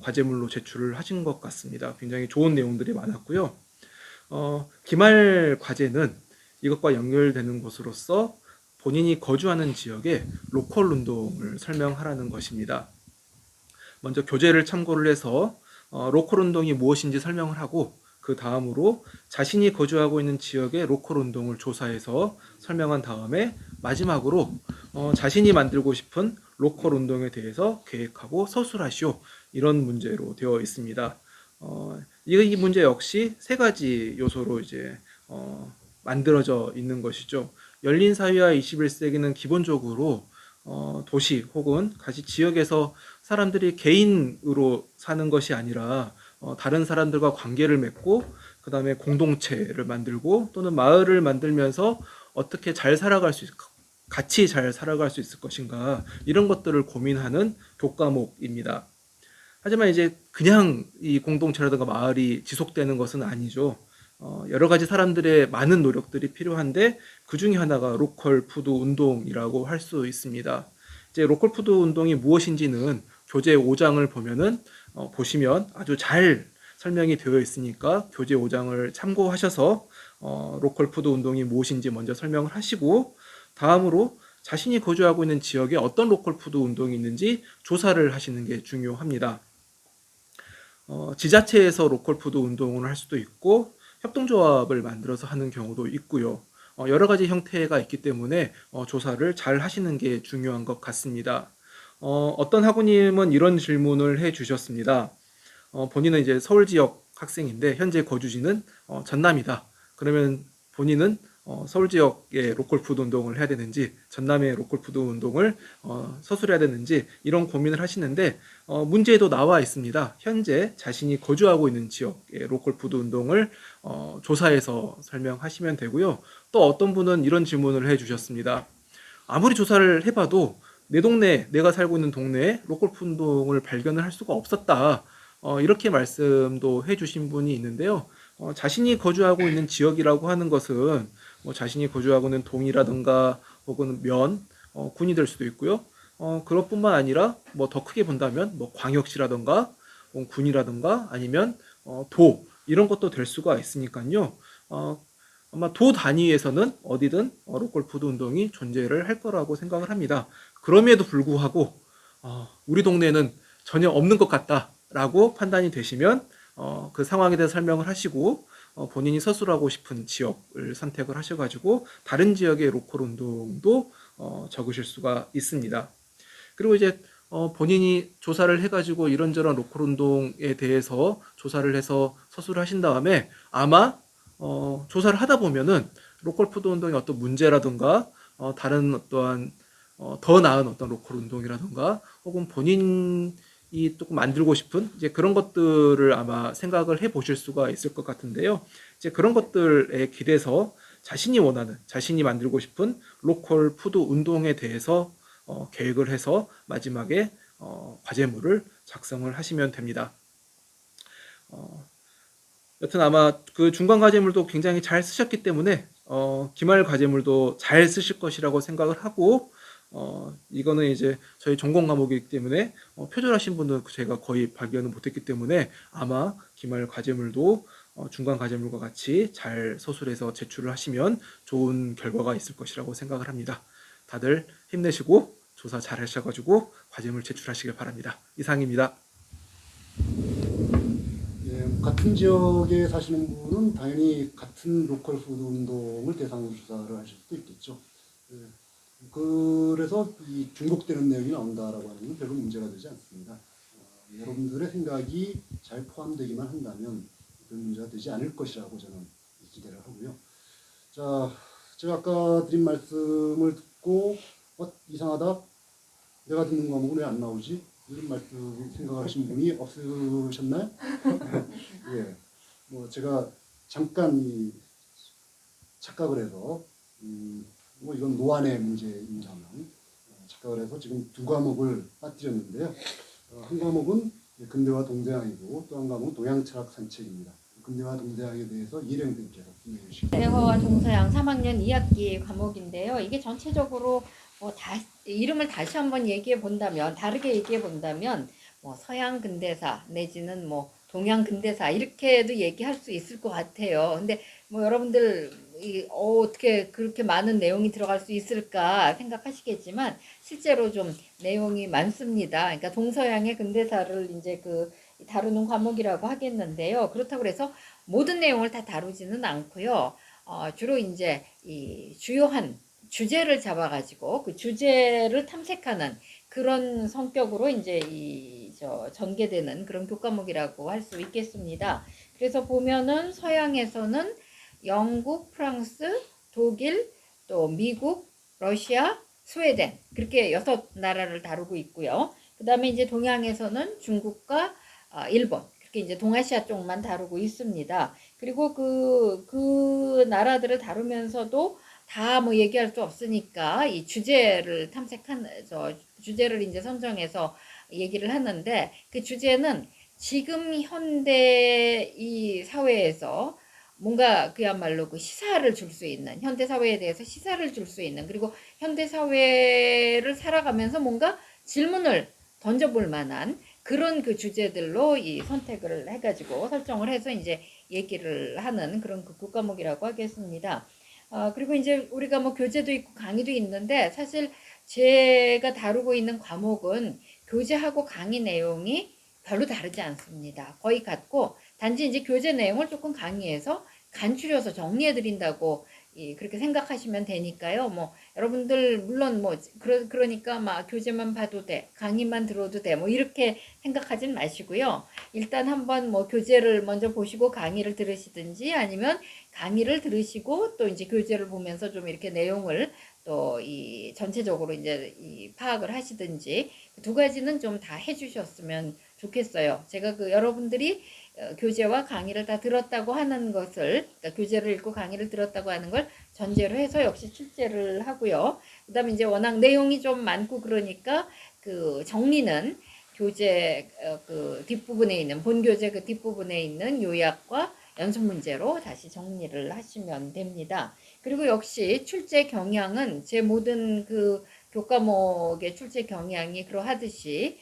Speaker 3: 과제물로 제출을 하신 것 같습니다. 굉장히 좋은 내용들이 많았고요. 기말 과제는 이것과 연결되는 것으로서 본인이 거주하는 지역의 로컬 운동을 설명하라는 것입니다. 먼저 교재를 참고를 해서 로컬 운동이 무엇인지 설명을 하고 그 다음으로 자신이 거주하고 있는 지역의 로컬 운동을 조사해서 설명한 다음에 마지막으로 자신이 만들고 싶은 로컬 운동에 대해서 계획하고 서술하시오. 이런 문제로 되어 있습니다. 이 문제 역시 세 가지 요소로 이제 만들어져 있는 것이죠. 열린 사회와 21세기는 기본적으로 도시 혹은 가지 지역에서 사람들이 개인으로 사는 것이 아니라 다른 사람들과 관계를 맺고 그 다음에 공동체를 만들고 또는 마을을 만들면서 어떻게 잘 살아갈 수 같이 잘 살아갈 수 있을 것인가 이런 것들을 고민하는 교과목입니다. 하지만 이제 그냥 이 공동체라든가 마을이 지속되는 것은 아니죠. 여러 가지 사람들의 많은 노력들이 필요한데 그 중에 하나가 로컬 푸드 운동이라고 할 수 있습니다. 이제 로컬 푸드 운동이 무엇인지는 교재 5장을 보시면 아주 잘 설명이 되어 있으니까 교재 5장을 참고하셔서 로컬 푸드 운동이 무엇인지 먼저 설명을 하시고 다음으로 자신이 거주하고 있는 지역에 어떤 로컬 푸드 운동이 있는지 조사를 하시는 게 중요합니다. 지자체에서 로컬 푸드 운동을 할 수도 있고 협동조합을 만들어서 하는 경우도 있고요. 여러 가지 형태가 있기 때문에 조사를 잘 하시는 게 중요한 것 같습니다. 어떤 학우님은 이런 질문을 해 주셨습니다. 본인은 이제 서울 지역 학생인데 현재 거주지는 전남이다. 그러면 본인은 서울 지역의 로컬 푸드 운동을 해야 되는지 전남의 로컬 푸드 운동을 서술해야 되는지 이런 고민을 하시는데 문제도 나와 있습니다. 현재 자신이 거주하고 있는 지역의 로컬 푸드 운동을 조사해서 설명하시면 되고요. 또 어떤 분은 이런 질문을 해주셨습니다. 아무리 조사를 해봐도 내 동네, 내가 살고 있는 동네에 로컬 푸드 운동을 발견을 할 수가 없었다. 이렇게 말씀도 해주신 분이 있는데요. 자신이 거주하고 있는 지역이라고 하는 것은 자신이 거주하고 있는 동이라든가 혹은 면, 군이 될 수도 있고요. 그것뿐만 아니라 더 크게 본다면 광역시라든가 군이라든가 아니면 도 이런 것도 될 수가 있으니까요. 아마 도 단위에서는 어디든 로컬 푸드 운동이 존재를 할 거라고 생각을 합니다. 그럼에도 불구하고 우리 동네는 전혀 없는 것 같다라고 판단이 되시면 그 상황에 대해서 설명을 하시고 본인이 서술하고 싶은 지역을 선택을 하셔가지고 다른 지역의 로컬 운동도 적으실 수가 있습니다. 그리고 이제 본인이 조사를 해가지고 이런저런 로컬 운동에 대해서 조사를 해서 서술을 하신 다음에 아마 조사를 하다 보면은 로컬 푸드 운동의 어떤 문제라든가 다른 어떠한 더 나은 어떤 로컬 운동이라든가 혹은 본인이 조금 만들고 싶은 이제 그런 것들을 아마 생각을 해 보실 수가 있을 것 같은데요. 이제 그런 것들에 기대서 자신이 원하는, 자신이 만들고 싶은 로컬 푸드 운동에 대해서 계획을 해서 마지막에 과제물을 작성을 하시면 됩니다. 여튼 아마 그 중간 과제물도 굉장히 잘 쓰셨기 때문에 기말 과제물도 잘 쓰실 것이라고 생각을 하고 이거는 이제 저희 전공 과목이기 때문에 표절하신 분은 제가 거의 발견을 못했기 때문에 아마 기말 과제물도 중간 과제물과 같이 잘 서술해서 제출을 하시면 좋은 결과가 있을 것이라고 생각을 합니다. 다들 힘내시고 조사 잘 하셔가지고 과제물 제출하시길 바랍니다. 이상입니다.
Speaker 1: 같은 지역에 사시는 분은 당연히 같은 로컬 푸드 운동을 대상으로 조사를 하실 수도 있겠죠. 그래서 이 중복되는 내용이 나온다라고 하는 건 별로 문제가 되지 않습니다. 여러분들의 생각이 잘 포함되기만 한다면 별 문제가 되지 않을 것이라고 저는 기대를 하고요. 자, 제가 아까 드린 말씀을 듣고 이상하다. 내가 듣는 과목은 왜 안 나오지? 이런 말씀 생각하신 분이 없으셨나요? 예, 제가 잠깐 착각을 해서 이건 노안의 문제입니다만 착각을 해서 지금 두 과목을 빠뜨렸는데요. 한 과목은 근대화 동대항이고 또 한 과목은 동양철학 산책입니다. 근대화 동대항에 대해서 이혜령 선생님께서 설명해 주시죠.
Speaker 4: 대화와 동서양 3학년 2학기 과목인데요. 이게 전체적으로 이름을 다시 한번 얘기해 본다면, 다르게 얘기해 본다면, 서양 근대사 내지는 동양 근대사 이렇게도 얘기할 수 있을 것 같아요. 근데 여러분들 어떻게 그렇게 많은 내용이 들어갈 수 있을까 생각하시겠지만 실제로 좀 내용이 많습니다. 그러니까 동서양의 근대사를 이제 다루는 과목이라고 하겠는데요. 그렇다고 해서 모든 내용을 다 다루지는 않고요. 주로 이제 이 주요한 주제를 잡아가지고 그 주제를 탐색하는 그런 성격으로 이제 전개되는 그런 교과목이라고 할 수 있겠습니다. 그래서 보면은 서양에서는 영국, 프랑스, 독일, 또 미국, 러시아, 스웨덴 그렇게 6나라를 다루고 있고요. 그 다음에 이제 동양에서는 중국과 일본 그렇게 이제 동아시아 쪽만 다루고 있습니다. 그리고 그 나라들을 다루면서도 다 얘기할 수 없으니까 이 주제를 주제를 이제 선정해서 얘기를 하는데 그 주제는 지금 현대 이 사회에서 뭔가 그야말로 그 시사를 줄 수 있는 현대 사회에 대해서 시사를 줄 수 있는 그리고 현대 사회를 살아가면서 뭔가 질문을 던져볼 만한 그런 그 주제들로 이 선택을 해가지고 설정을 해서 이제 얘기를 하는 그런 그 교과목이라고 하겠습니다. 그리고 이제 우리가 교재도 있고 강의도 있는데 사실 제가 다루고 있는 과목은 교재하고 강의 내용이 별로 다르지 않습니다. 거의 같고 단지 이제 교재 내용을 조금 강의해서 간추려서 정리해 드린다고 그렇게 생각하시면 되니까요. 여러분들 물론 그러니까 막 교재만 봐도 돼, 강의만 들어도 돼, 이렇게 생각하진 마시고요. 일단 한번 교재를 먼저 보시고 강의를 들으시든지 아니면 강의를 들으시고 또 이제 교재를 보면서 좀 이렇게 내용을 또 이 전체적으로 이제 이 파악을 하시든지 두 가지는 좀 다 해주셨으면 좋겠어요. 제가 그 여러분들이 교재와 강의를 다 들었다고 하는 것을, 그러니까 교재를 읽고 강의를 들었다고 하는 걸 전제로 해서 역시 출제를 하고요. 그다음에 이제 워낙 내용이 좀 많고 그러니까 그 정리는 교재 그 뒷부분에 있는 본 교재 그 뒷부분에 있는 요약과 연습 문제로 다시 정리를 하시면 됩니다. 그리고 역시 출제 경향은 제 모든 그 교과목의 출제 경향이 그러하듯이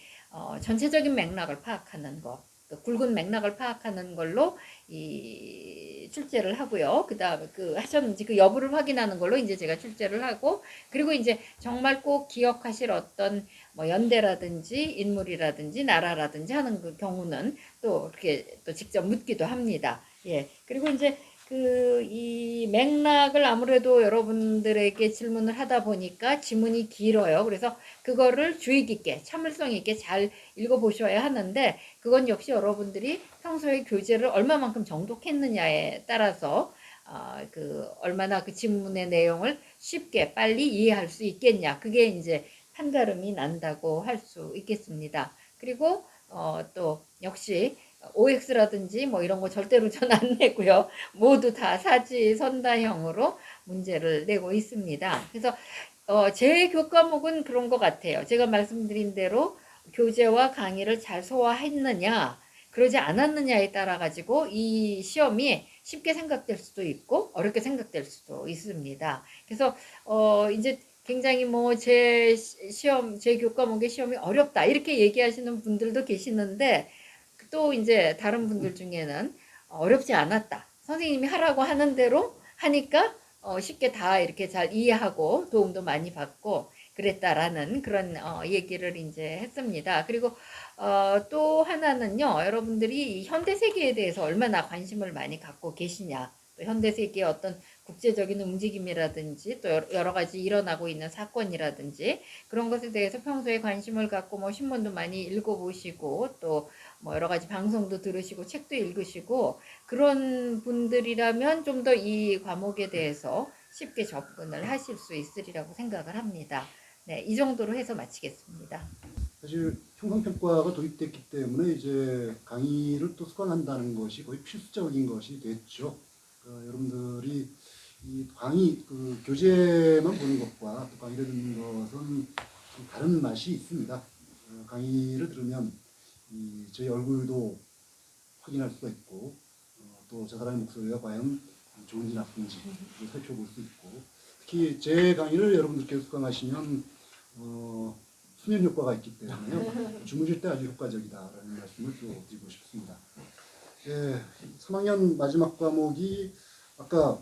Speaker 4: 전체적인 맥락을 파악하는 것, 그 굵은 맥락을 파악하는 걸로 이 출제를 하고요. 그다음에 그 하셨는지 그 여부를 확인하는 걸로 이제 제가 출제를 하고, 그리고 이제 정말 꼭 기억하실 어떤 뭐 연대라든지 인물이라든지 나라라든지 하는 그 경우는 또 이렇게 또 직접 묻기도 합니다. 예. 그리고 이제 그 이 맥락을 아무래도 여러분들에게 질문을 하다 보니까 지문이 길어요. 그래서 그거를 주의 깊게 참을성 있게 잘 읽어보셔야 하는데, 그건 역시 여러분들이 평소에 교재를 얼마만큼 정독했느냐에 따라서 그 얼마나 그 지문의 내용을 쉽게 빨리 이해할 수 있겠냐, 그게 이제 판가름이 난다고 할 수 있겠습니다. 그리고 또 역시 OX라든지 뭐 이런 거 절대로 전 안 내고요. 모두 다 사지선다형으로 문제를 내고 있습니다. 그래서 제 교과목은 그런 것 같아요. 제가 말씀드린 대로 교재와 강의를 잘 소화했느냐, 그러지 않았느냐에 따라 가지고 이 시험이 쉽게 생각될 수도 있고 어렵게 생각될 수도 있습니다. 그래서 이제 굉장히 뭐 제 시험, 제 교과목의 시험이 어렵다 이렇게 얘기하시는 분들도 계시는데, 또 이제 다른 분들 중에는 어렵지 않았다, 선생님이 하라고 하는 대로 하니까 쉽게 다 이렇게 잘 이해하고 도움도 많이 받고 그랬다라는 그런 얘기를 이제 했습니다. 그리고 또 하나는요, 여러분들이 이 현대 세계에 대해서 얼마나 관심을 많이 갖고 계시냐, 또 현대 세계의 어떤 국제적인 움직임이라든지 또 여러 가지 일어나고 있는 사건이라든지 그런 것에 대해서 평소에 관심을 갖고 뭐 신문도 많이 읽어보시고 또 뭐 여러 가지 방송도 들으시고 책도 읽으시고 그런 분들이라면 좀 더 이 과목에 대해서 쉽게 접근을 하실 수 있으리라고 생각을 합니다. 네, 이 정도로 해서 마치겠습니다.
Speaker 1: 사실 형성평가가 도입됐기 때문에 이제 강의를 또 수강한다는 것이 거의 필수적인 것이 됐죠. 여러분들이 이 강의 그 교재만 보는 것과 또 강의를 듣는 것은 좀 다른 맛이 있습니다. 강의를 들으면 저희 얼굴도 확인할 수가 있고 또 저 사람의 목소리가 과연 좋은지 나쁜지 살펴볼 수 있고, 특히 제 강의를 여러분들께서 수강하시면 수면 효과가 있기 때문에요. 주무실 때 아주 효과적이다라는 말씀을 또 드리고 싶습니다. 예, 3학년 마지막 과목이 아까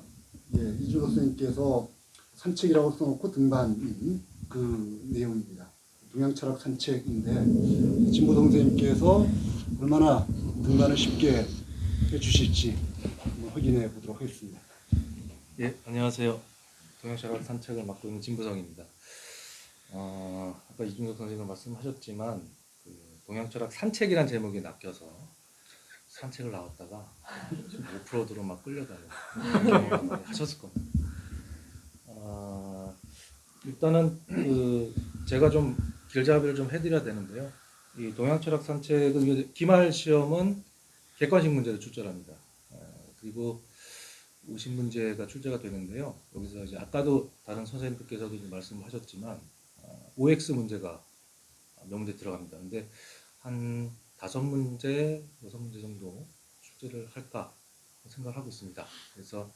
Speaker 1: 이준호 선생님께서 산책이라고 써놓고 등반인 그 내용입니다. 동양철학 산책인데 진보성 선생님께서 얼마나 등반을 쉽게 해주실지 한번 확인해 보도록 하겠습니다.
Speaker 7: 예, 안녕하세요. 동양철학 산책을 맡고 있는 진부성입니다. 아까 이준석 선생님 말씀하셨지만 그 동양철학 산책이란 제목이 낚여서 산책을 나왔다가 지금 오프로드로 막 끌려다니고 하셨을 겁니다. 일단은 그 제가 좀 길잡이를 좀 해드려야 되는데요. 이 동양철학 산책은 기말 시험은 객관식 문제를 출제합니다. 그리고 의심 문제가 출제가 되는데요. 여기서 이제 아까도 다른 선생님들께서도 이제 말씀하셨지만 OX 문제가 몇 문제 들어갑니다. 근데 한 5문제, 6문제 정도 출제를 할까 생각하고 있습니다. 그래서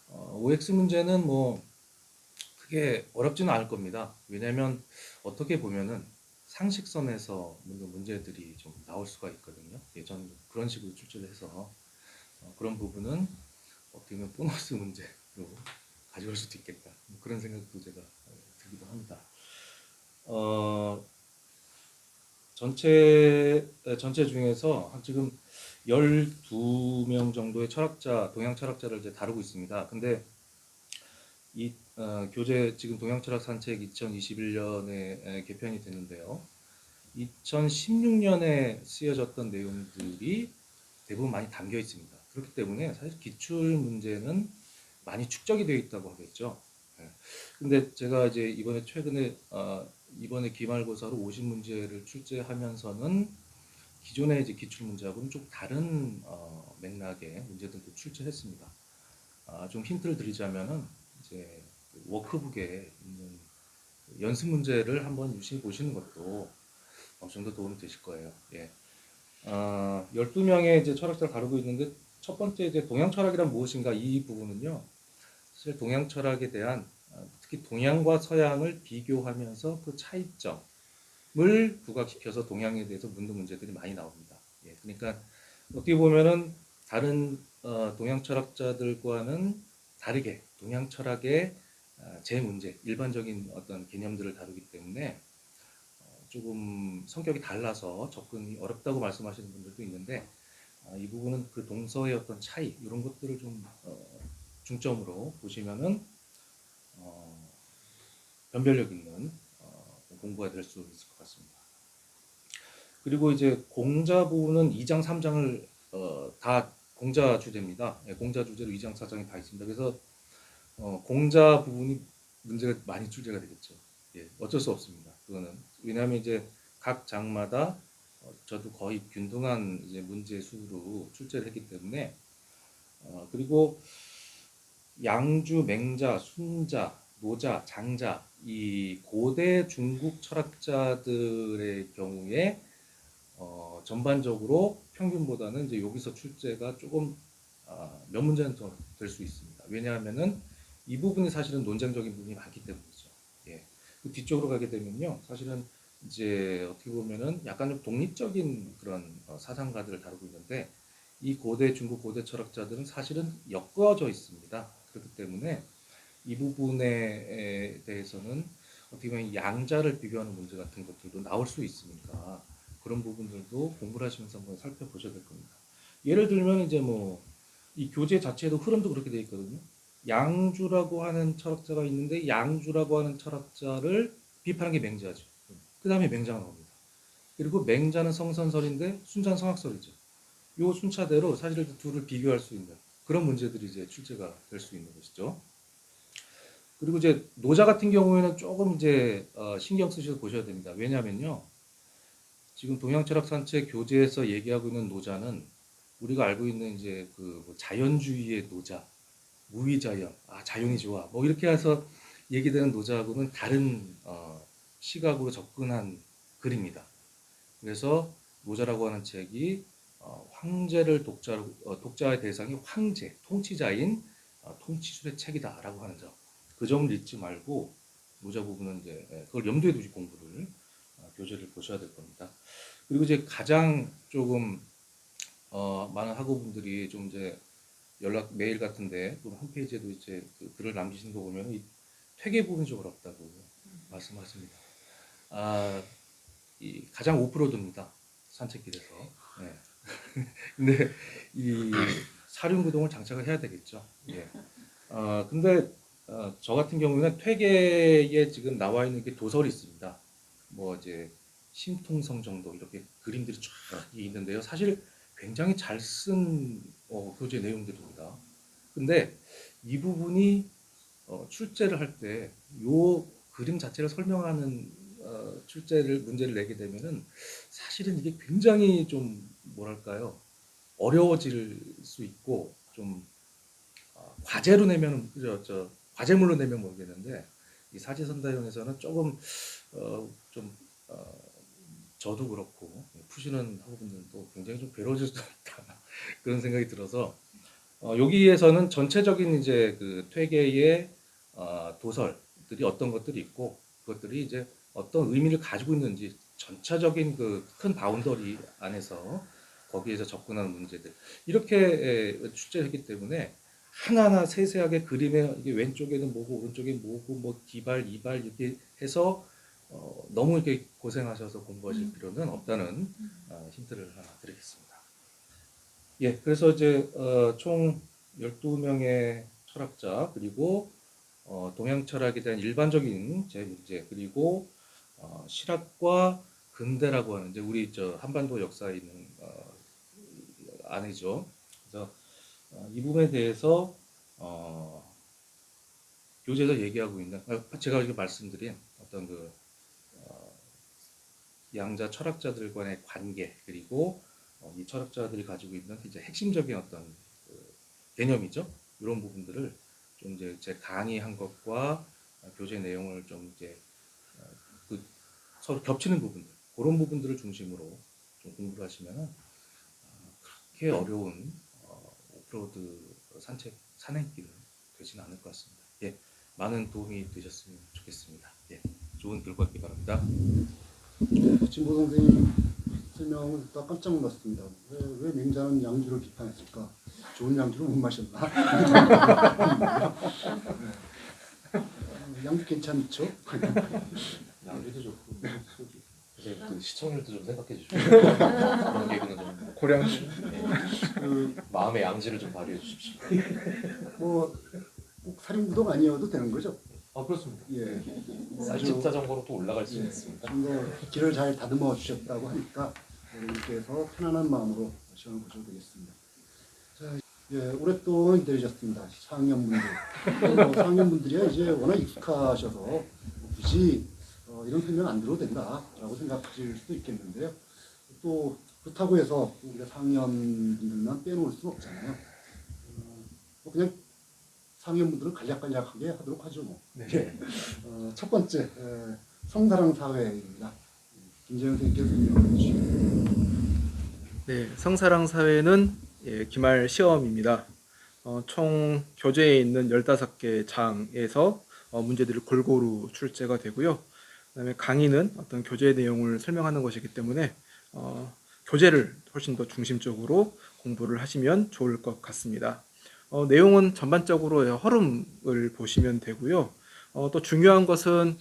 Speaker 7: OX 문제는 뭐 크게 어렵지는 않을 겁니다. 왜냐하면 어떻게 보면은 상식선에서 문제들이 좀 나올 수가 있거든요. 예전 그런 식으로 출제를 해서 그런 부분은 어떻게 보면 보너스 문제로 가져올 수도 있겠다. 그런 생각도 제가 들기도 합니다. 전체 중에서 한 지금 12명 정도의 철학자, 동양 철학자를 이제 다루고 있습니다. 근데 이 교재 지금 동양철학 산책 2021년에 개편이 됐는데요. 2016년에 쓰여졌던 내용들이 대부분 많이 담겨 있습니다. 그렇기 때문에 사실 기출 문제는 많이 축적이 되어 있다고 하겠죠. 예. 근데 제가 이제 이번에 최근에 이번에 기말고사로 50문제를 출제하면서는 기존의 이제 기출 문제하고는 좀 다른 맥락의 문제들도 출제했습니다. 좀 힌트를 드리자면은 이제 그 워크북에 있는 연습 문제를 한번 유심히 보시는 것도 어느 정도 도움이 되실 거예요. 예. 12명의 이제 철학자를 다루고 있는데 첫 번째 이제 동양 철학이란 무엇인가 이 부분은요. 사실 동양 철학에 대한 특히 동양과 서양을 비교하면서 그 차이점을 부각시켜서 동양에 대해서 묻는 문제들이 많이 나옵니다. 예, 그러니까 어떻게 보면은 다른 동양 철학자들과는 다르게 동양 철학의 제 문제, 일반적인 어떤 개념들을 다루기 때문에 조금 성격이 달라서 접근이 어렵다고 말씀하시는 분들도 있는데 이 부분은 그 동서의 어떤 차이 이런 것들을 좀 중점으로 보시면은 변별력 있는 공부가 될 수 있을 것 같습니다. 그리고 이제 공자 부분은 2장, 3장을 다 공자 주제입니다. 예, 공자 주제로 2장, 4장이 다 있습니다. 그래서 공자 부분이 문제가 많이 출제가 되겠죠. 예, 어쩔 수 없습니다. 그거는 왜냐하면 이제 각 장마다 저도 거의 균등한 이제 문제 수로 출제를 했기 때문에 그리고 양주, 맹자, 순자, 노자, 장자 이 고대 중국 철학자들의 경우에 전반적으로 평균보다는 이제 여기서 출제가 조금 몇 문제는 더 될 수 있습니다. 왜냐하면은 이 부분이 사실은 논쟁적인 부분이 많기 때문이죠. 예. 그 뒤쪽으로 가게 되면요, 사실은 이제 어떻게 보면은 약간 좀 독립적인 그런 사상가들을 다루고 있는데 이 고대 중국 고대 철학자들은 사실은 엮어져 있습니다. 그렇기 때문에 이 부분에 대해서는 어떻게 보면 양자를 비교하는 문제 같은 것들도 나올 수 있으니까 그런 부분들도 공부를 하시면서 한번 살펴보셔야 될 겁니다. 예를 들면 이제 뭐 이 교재 자체도 흐름도 그렇게 되어 있거든요. 양주라고 하는 철학자가 있는데 양주라고 하는 철학자를 비판한 게 맹자죠. 그 다음에 맹자가 나옵니다. 그리고 맹자는 성선설인데 순자는 성악설이죠. 요 순차대로 사실 둘을 비교할 수 있는 그런 문제들이 이제 출제가 될 수 있는 것이죠. 그리고 이제 노자 같은 경우에는 조금 이제 신경 쓰셔서 보셔야 됩니다. 왜냐하면요, 지금 동양철학산체 교재에서 얘기하고 있는 노자는 우리가 알고 있는 이제 그뭐 자연주의의 노자, 무위자연, 자연이 좋아, 뭐 이렇게 해서 얘기되는 노자하고는 다른 시각으로 접근한 글입니다. 그래서 노자라고 하는 책이 황제를 독자의 대상이 황제, 통치자인 통치술의 책이다라고 하는 점. 그 점을 잊지 말고 노자 부분은 이제 그걸 염두에 두시 공부를 교재를 보셔야 될 겁니다. 그리고 이제 가장 조금 많은 학우분들이 좀 이제 연락 메일 같은데 또 홈페이지에도 이제 그 글을 남기시는 거 보면 이 퇴계 부분이 좀 어렵다고 말씀하십니다. 이 가장 오프로드입니다. 산책길에서. 네. 근데 이 사륜구동을 장착을 해야 되겠죠. 예. 근데 저 같은 경우는 퇴계에 지금 나와 있는 게 도설이 있습니다. 뭐 이제 신통성 정도 이렇게 그림들이 쫙 있는데요. 사실 굉장히 잘 쓴 교재 내용들입니다. 근데 이 부분이 출제를 할 때 요 그림 자체를 설명하는 출제를 문제를 내게 되면은 사실은 이게 굉장히 좀 뭐랄까요, 어려워질 수 있고 좀 과제로 내면 과제물로 내면 모르겠는데 이 사지선다형에서는 조금 좀 저도 그렇고 푸시는 학우분들도 굉장히 좀 괴로워질 수 있다 그런 생각이 들어서 여기에서는 전체적인 이제 그 퇴계의 도설들이 어떤 것들이 있고 그것들이 이제 어떤 의미를 가지고 있는지 전체적인 그 큰 바운더리 안에서 거기에서 접근하는 문제들 이렇게 출제했기 때문에 하나하나 세세하게 그림에 이게 왼쪽에는 뭐고 오른쪽에 뭐고 뭐 기발 이발 이렇게 해서 너무 이렇게 고생하셔서 공부하실 필요는 없다는 힌트를 하나 드리겠습니다. 예, 그래서 이제 총 12명의 철학자 그리고 동양 철학에 대한 일반적인 제 문제 그리고 실학과 근대라고 하는 이제 우리 저 한반도 역사에 있는 안이죠. 그래서 이 부분에 대해서 교재에서 얘기하고 있는 제가 지금 말씀드린 어떤 그 양자 철학자들 간의 관계 그리고 이 철학자들이 가지고 있는 이제 핵심적인 어떤 그 개념이죠. 이런 부분들을 좀 이제 제 강의한 것과 교재 내용을 좀 이제 그 서로 겹치는 부분들 그런 부분들을 중심으로 좀 공부를 하시면은 그렇게 어려운 오프로드 산행길은 되지는 않을 것 같습니다. 예, 많은 도움이 되셨으면 좋겠습니다. 예, 좋은 결과 있기 바랍니다.
Speaker 1: 진보 선생님 설명을 듣다 깜짝 놀랐습니다. 왜 맹자는 양주를 비판했을까? 좋은 양주를 못 마셨나? 양주 괜찮죠?
Speaker 6: 양주도 좋고 소주. 이제 그 시청률도 좀 생각해 주십시오. 그런 개그는 좀
Speaker 3: 고량주.
Speaker 6: 그 마음의 양지를 좀 발휘해 주십시오.
Speaker 1: 뭐 꼭 살인구동 아니어도 되는 거죠?
Speaker 3: 그렇습니다.
Speaker 1: 예.
Speaker 6: 쌀집 자전거로 또 올라갈 수 있습니다.
Speaker 1: 좀 더 길을 잘 다듬어 주셨다고 하니까 여러분께서 편안한 마음으로 시험을 보셔도 되겠습니다. 자, 예, 오랫동안 기다리셨습니다. 4학년분들. 4학년분들이야 이제 워낙 익숙하셔서 굳이 이런 설명 안 들어도 된다라고 생각하실 수도 있겠는데요. 또 그렇다고 해서 우리가 4학년분들만 빼놓을 수는 없잖아요. 뭐 그냥 4학년분들은 간략간략하게 하도록 하죠. 뭐.
Speaker 3: 네.
Speaker 1: 예. 첫 번째 성사랑 사회입니다. 김재현 선생님께서 설명해 주시죠.
Speaker 3: 네, 성사랑 사회는 기말 시험입니다. 총 교재에 있는 15개 장에서 문제들이 골고루 출제가 되고요. 그다음에 강의는 어떤 교재 내용을 설명하는 것이기 때문에 교재를 훨씬 더 중심적으로 공부를 하시면 좋을 것 같습니다. 내용은 전반적으로 흐름을 보시면 되고요. 또 중요한 것은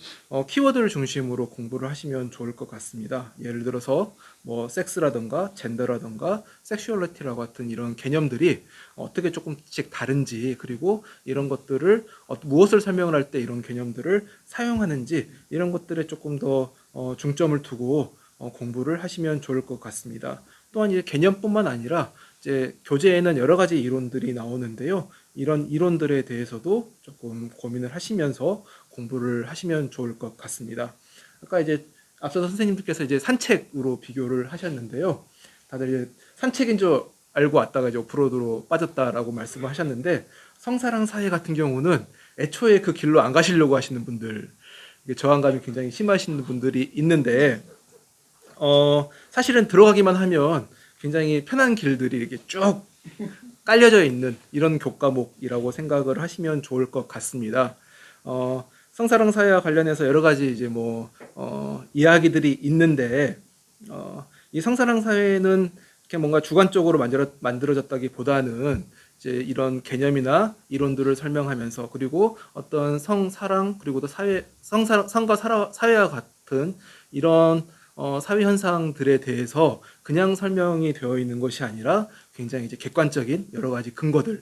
Speaker 3: 키워드를 중심으로 공부를 하시면 좋을 것 같습니다. 예를 들어서 뭐 섹스라든가 젠더라든가 섹슈얼리티라고 같은 이런 개념들이 어떻게 조금씩 다른지 그리고 이런 것들을 무엇을 설명을 할 때 이런 개념들을 사용하는지 이런 것들에 조금 더 중점을 두고 공부를 하시면 좋을 것 같습니다. 또한 이 개념뿐만 아니라 이제 교재에는 여러 가지 이론들이 나오는데요. 이런 이론들에 대해서도 조금 고민을 하시면서 공부를 하시면 좋을 것 같습니다. 아까 이제 앞서서 선생님들께서 이제 산책으로 비교를 하셨는데요. 다들 이제 산책인 줄 알고 왔다가 이제 오프로드로 빠졌다라고 말씀을 하셨는데 성사랑 사회 같은 경우는 애초에 그 길로 안 가시려고 하시는 분들, 저항감이 굉장히 심하신 분들이 있는데 사실은 들어가기만 하면 굉장히 편한 길들이 이렇게 쭉 깔려져 있는 이런 교과목이라고 생각을 하시면 좋을 것 같습니다. 성사랑 사회와 관련해서 여러 가지 이제 이야기들이 있는데 이 성사랑 사회는 이렇게 뭔가 주관적으로 만들어졌다기보다는 이제 이런 개념이나 이론들을 설명하면서 그리고 어떤 성사랑 그리고 또 성과 사회와 같은 이런 사회 현상들에 대해서 그냥 설명이 되어 있는 것이 아니라 굉장히 이제 객관적인 여러 가지 근거들을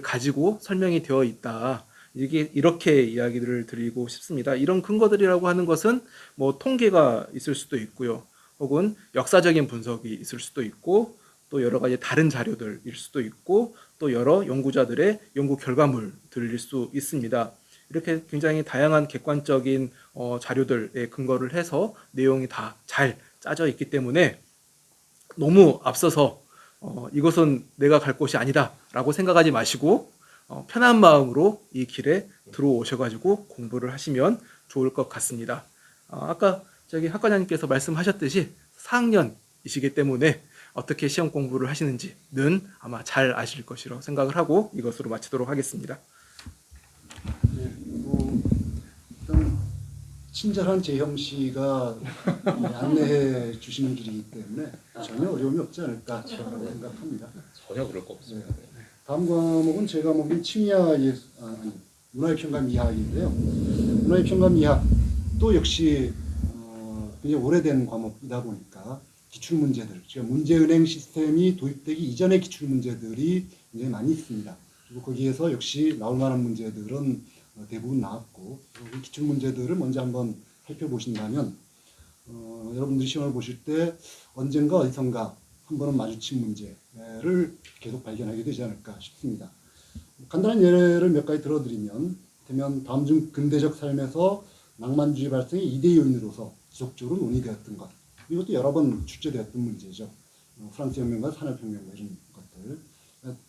Speaker 3: 가지고 설명이 되어 있다. 이렇게 이야기를 드리고 싶습니다. 이런 근거들이라고 하는 것은 뭐 통계가 있을 수도 있고요. 혹은 역사적인 분석이 있을 수도 있고 또 여러 가지 다른 자료들일 수도 있고 또 여러 연구자들의 연구 결과물들일 수 있습니다. 이렇게 굉장히 다양한 객관적인 자료들에 근거를 해서 내용이 다 잘 짜져 있기 때문에 너무 앞서서 이것은 내가 갈 곳이 아니다 라고 생각하지 마시고 편한 마음으로 이 길에 들어오셔가지고 공부를 하시면 좋을 것 같습니다. 아까 학과장님께서 말씀하셨듯이 4학년이시기 때문에 어떻게 시험 공부를 하시는지는 아마 잘 아실 것이라고 생각을 하고 이것으로 마치도록 하겠습니다.
Speaker 1: 네, 일단 친절한 재형 씨가 안내해 주시는 길이기 때문에 전혀 어려움이 없지 않을까 생각합니다.
Speaker 6: 전혀 그럴 거 없습니다.
Speaker 1: 다음 과목은 제 과목인 문화의 평가 미학인데요. 문화의 평가 미학 또 역시 굉장히 오래된 과목이다 보니까 기출 문제들, 문제은행 시스템이 도입되기 이전의 기출 문제들이 굉장히 많이 있습니다. 그리고 거기에서 역시 나올 만한 문제들은 대부분 나왔고 그 기출 문제들을 먼저 한번 살펴보신다면 여러분들이 시험을 보실 때 언젠가 어디선가 한 번은 마주친 문제를 계속 발견하게 되지 않을까 싶습니다. 간단한 예를 몇 가지 들어드리면, 되면 다음 중 근대적 삶에서 낭만주의 발생의 이대 요인으로서 지속적으로 논의되었던 것. 이것도 여러 번 출제되었던 문제죠. 프랑스 혁명과 산업혁명과 이런 것들.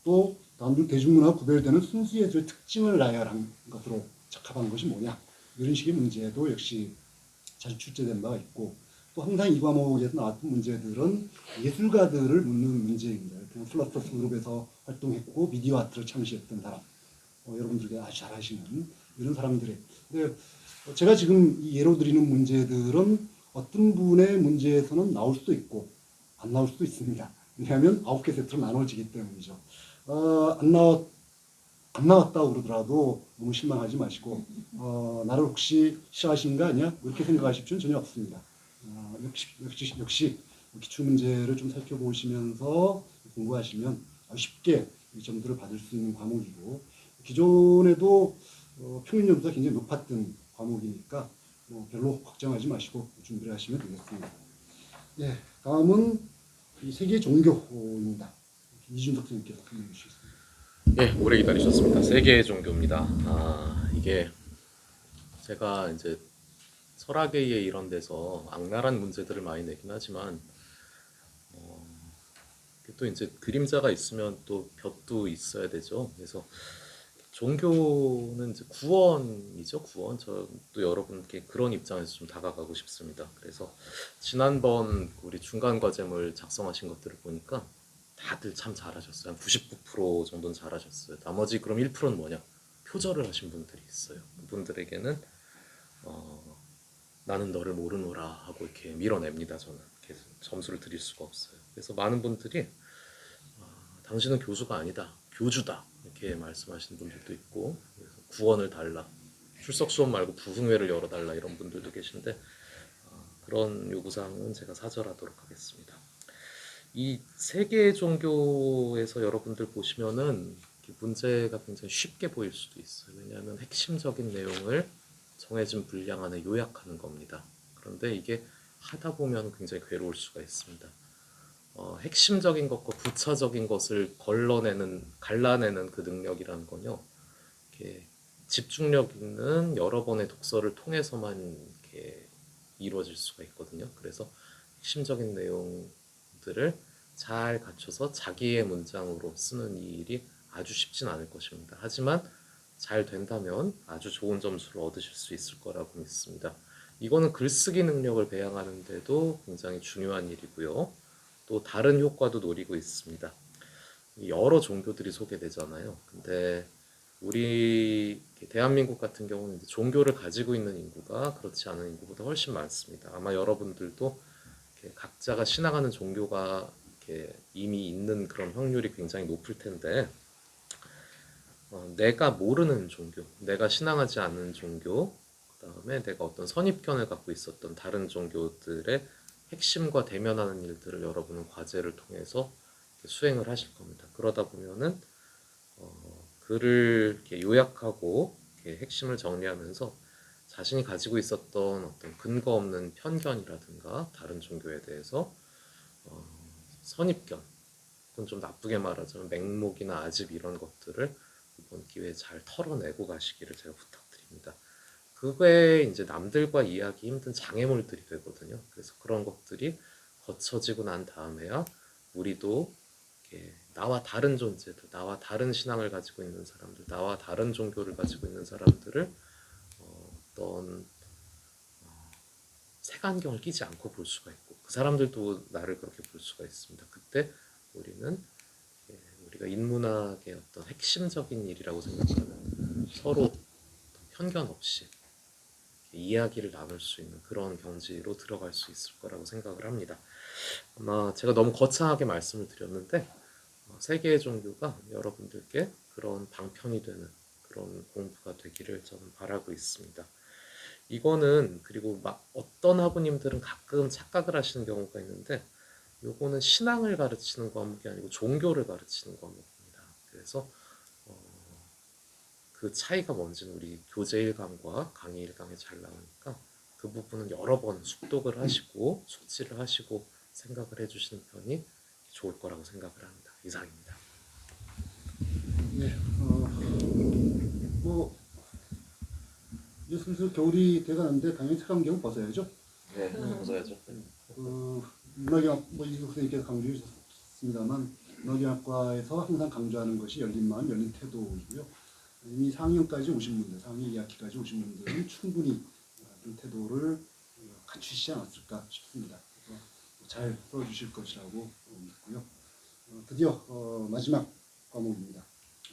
Speaker 1: 또 다음 중 대중문화와 구별되는 순수예술의 특징을 나열한 것으로 적합한 것이 뭐냐. 이런 식의 문제도 역시 자주 출제된 바가 있고, 또 항상 이 과목에서 나왔던 문제들은 예술가들을 묻는 문제입니다. 플러스터스 그룹에서 활동했고 미디어 아트를 창시했던 사람, 여러분들이 아주 잘 아시는 이런 사람들의. 근데 제가 지금 이 예로 드리는 문제들은 어떤 분의 문제에서는 나올 수도 있고 안 나올 수도 있습니다. 왜냐하면 9개 세트로 나눠지기 때문이죠. 안 나왔다고 그러더라도 너무 실망하지 마시고, 나를 혹시 싫어하시는 거 아니야? 이렇게 생각하실 필요는 전혀 없습니다. 역시 기출 문제를 좀 살펴보시면서 공부하시면 쉽게 이 점수를 받을 수 있는 과목이고, 기존에도 평균 점수가 굉장히 높았던 과목이니까 별로 걱정하지 마시고 준비를 하시면 되겠습니다. 네, 다음은 이 세계 종교입니다. 이준석 선생님께서 설명해 주시겠습니다.
Speaker 6: 예, 오래 기다리셨습니다. 세계의 종교입니다. 이게 제가 이제 설학회의 이런 데서 악랄한 문제들을 많이 내긴 하지만 또 이제 그림자가 있으면 또 볕도 있어야 되죠. 그래서 종교는 이제 구원이죠, 구원. 저도 여러분께 그런 입장에서 좀 다가가고 싶습니다. 그래서 지난번 우리 중간 과제물 작성하신 것들을 보니까 다들 참 잘하셨어요. 한 99% 정도는 잘하셨어요. 나머지 그럼 1%는 뭐냐? 표절을 하신 분들이 있어요. 그분들에게는 나는 너를 모르노라 하고 이렇게 밀어냅니다. 저는 계속 점수를 드릴 수가 없어요. 그래서 많은 분들이 당신은 교수가 아니다, 교주다 이렇게 말씀하시는 분들도 있고, 그래서 구원을 달라, 출석 수업 말고 부흥회를 열어달라 이런 분들도 계신데, 그런 요구사항은 제가 사절하도록 하겠습니다. 이 세계 종교에서 여러분들 보시면은 문제가 굉장히 쉽게 보일 수도 있어요. 왜냐하면 핵심적인 내용을 정해진 분량 안에 요약하는 겁니다. 그런데 이게 하다 보면 굉장히 괴로울 수가 있습니다. 핵심적인 것과 부차적인 것을 갈라내는 그 능력이라는 건요, 이렇게 집중력 있는 여러 번의 독서를 통해서만 이렇게 이루어질 수가 있거든요. 그래서 핵심적인 내용들을 잘 갖춰서 자기의 문장으로 쓰는 이 일이 아주 쉽진 않을 것입니다. 하지만 잘 된다면 아주 좋은 점수를 얻으실 수 있을 거라고 믿습니다. 이거는 글쓰기 능력을 배양하는데도 굉장히 중요한 일이고요. 또 다른 효과도 노리고 있습니다. 여러 종교들이 소개되잖아요. 근데 우리 대한민국 같은 경우는 이제 종교를 가지고 있는 인구가 그렇지 않은 인구보다 훨씬 많습니다. 아마 여러분들도 각자가 신앙하는 종교가 이미 있는 그런 확률이 굉장히 높을 텐데, 내가 모르는 종교, 내가 신앙하지 않는 종교, 그 다음에 내가 어떤 선입견을 갖고 있었던 다른 종교들의 핵심과 대면하는 일들을 여러분은 과제를 통해서 수행을 하실 겁니다. 그러다 보면은 글을 이렇게 요약하고 이렇게 핵심을 정리하면서 자신이 가지고 있었던 어떤 근거 없는 편견이라든가 다른 종교에 대해서 선입견, 그건 좀 나쁘게 말하자면 맹목이나 아집 이런 것들을 이번 기회에 잘 털어내고 가시기를 제가 부탁드립니다. 그게 이제 남들과 이해하기 힘든 장애물들이 되거든요. 그래서 그런 것들이 거쳐지고 난 다음에야 우리도 나와 다른 존재들, 나와 다른 신앙을 가지고 있는 사람들, 나와 다른 종교를 가지고 있는 사람들을 어떤 색안경을 끼지 않고 볼 수가 있고, 그 사람들도 나를 그렇게 볼 수가 있습니다. 그때 우리가 인문학의 어떤 핵심적인 일이라고 생각하는 서로 편견 없이 이야기를 나눌 수 있는 그런 경지로 들어갈 수 있을 거라고 생각을 합니다. 아마 제가 너무 거창하게 말씀을 드렸는데 세계의 종교가 여러분들께 그런 방편이 되는 그런 공부가 되기를 저는 바라고 있습니다. 이거는 그리고 막 어떤 학우님들은 가끔 착각을 하시는 경우가 있는데, 요거는 신앙을 가르치는 과목이 아니고 종교를 가르치는 과목입니다. 그래서 그 차이가 뭔지는 우리 교재 1강과 강의 1강에 잘 나오니까 그 부분은 여러 번 숙독을 하시고 숙지를 하시고 생각을 해주시는 편이 좋을 거라고 생각을 합니다. 이상입니다.
Speaker 1: 네, 뭐 이제 슬슬 겨울이 돼가는데 당연히 색안경 벗어야죠.
Speaker 6: 네, 벗어야죠.
Speaker 1: 문학영학 뭐 이승 선생님께서 강조해 주셨습니다만 문학영학과에서 항상 강조하는 것이 열린 마음, 열린 태도이고요. 이미 4학년까지 오신 분들, 4학년 2학기까지 오신 분들은 충분히 그런 태도를 갖추시지 않았을까 싶습니다. 그래서 잘 풀어주실 것이라고 믿고요. 드디어 마지막 과목입니다.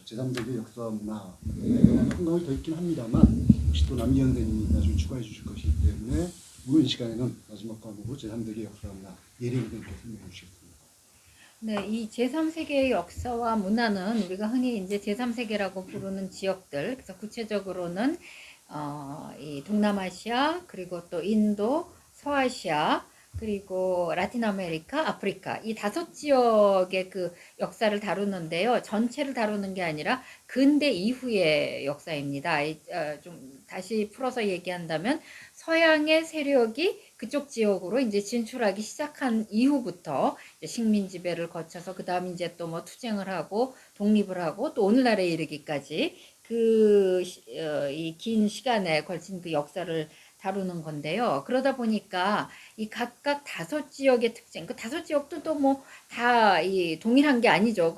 Speaker 1: 제3세계 역사와 문화 한가위 더 있긴 합니다만 혹시 또 남기현 선생님이 나중에 추가해 주실 것이기 때문에 오늘 이 시간에는 마지막 과목으로 제3세계 역사와 문화 예리 선생님께서 설명해 주시겠습니다.
Speaker 4: 네, 이 제3세계의 역사와 문화는 우리가 흔히 이제 제3세계라고 부르는 지역들, 그래서 구체적으로는 이 동남아시아, 그리고 또 인도, 서아시아, 그리고 라틴 아메리카, 아프리카 이 5지역의 그 역사를 다루는데요. 전체를 다루는 게 아니라 근대 이후의 역사입니다. 좀 다시 풀어서 얘기한다면 서양의 세력이 그쪽 지역으로 이제 진출하기 시작한 이후부터 식민 지배를 거쳐서 그 다음 이제 또 뭐 투쟁을 하고 독립을 하고 또 오늘날에 이르기까지 이 긴 시간에 걸친 그 역사를 다루는 건데요. 그러다 보니까 이 각각 5지역의 특징, 그 5지역도 또 뭐 다 이 동일한 게 아니죠.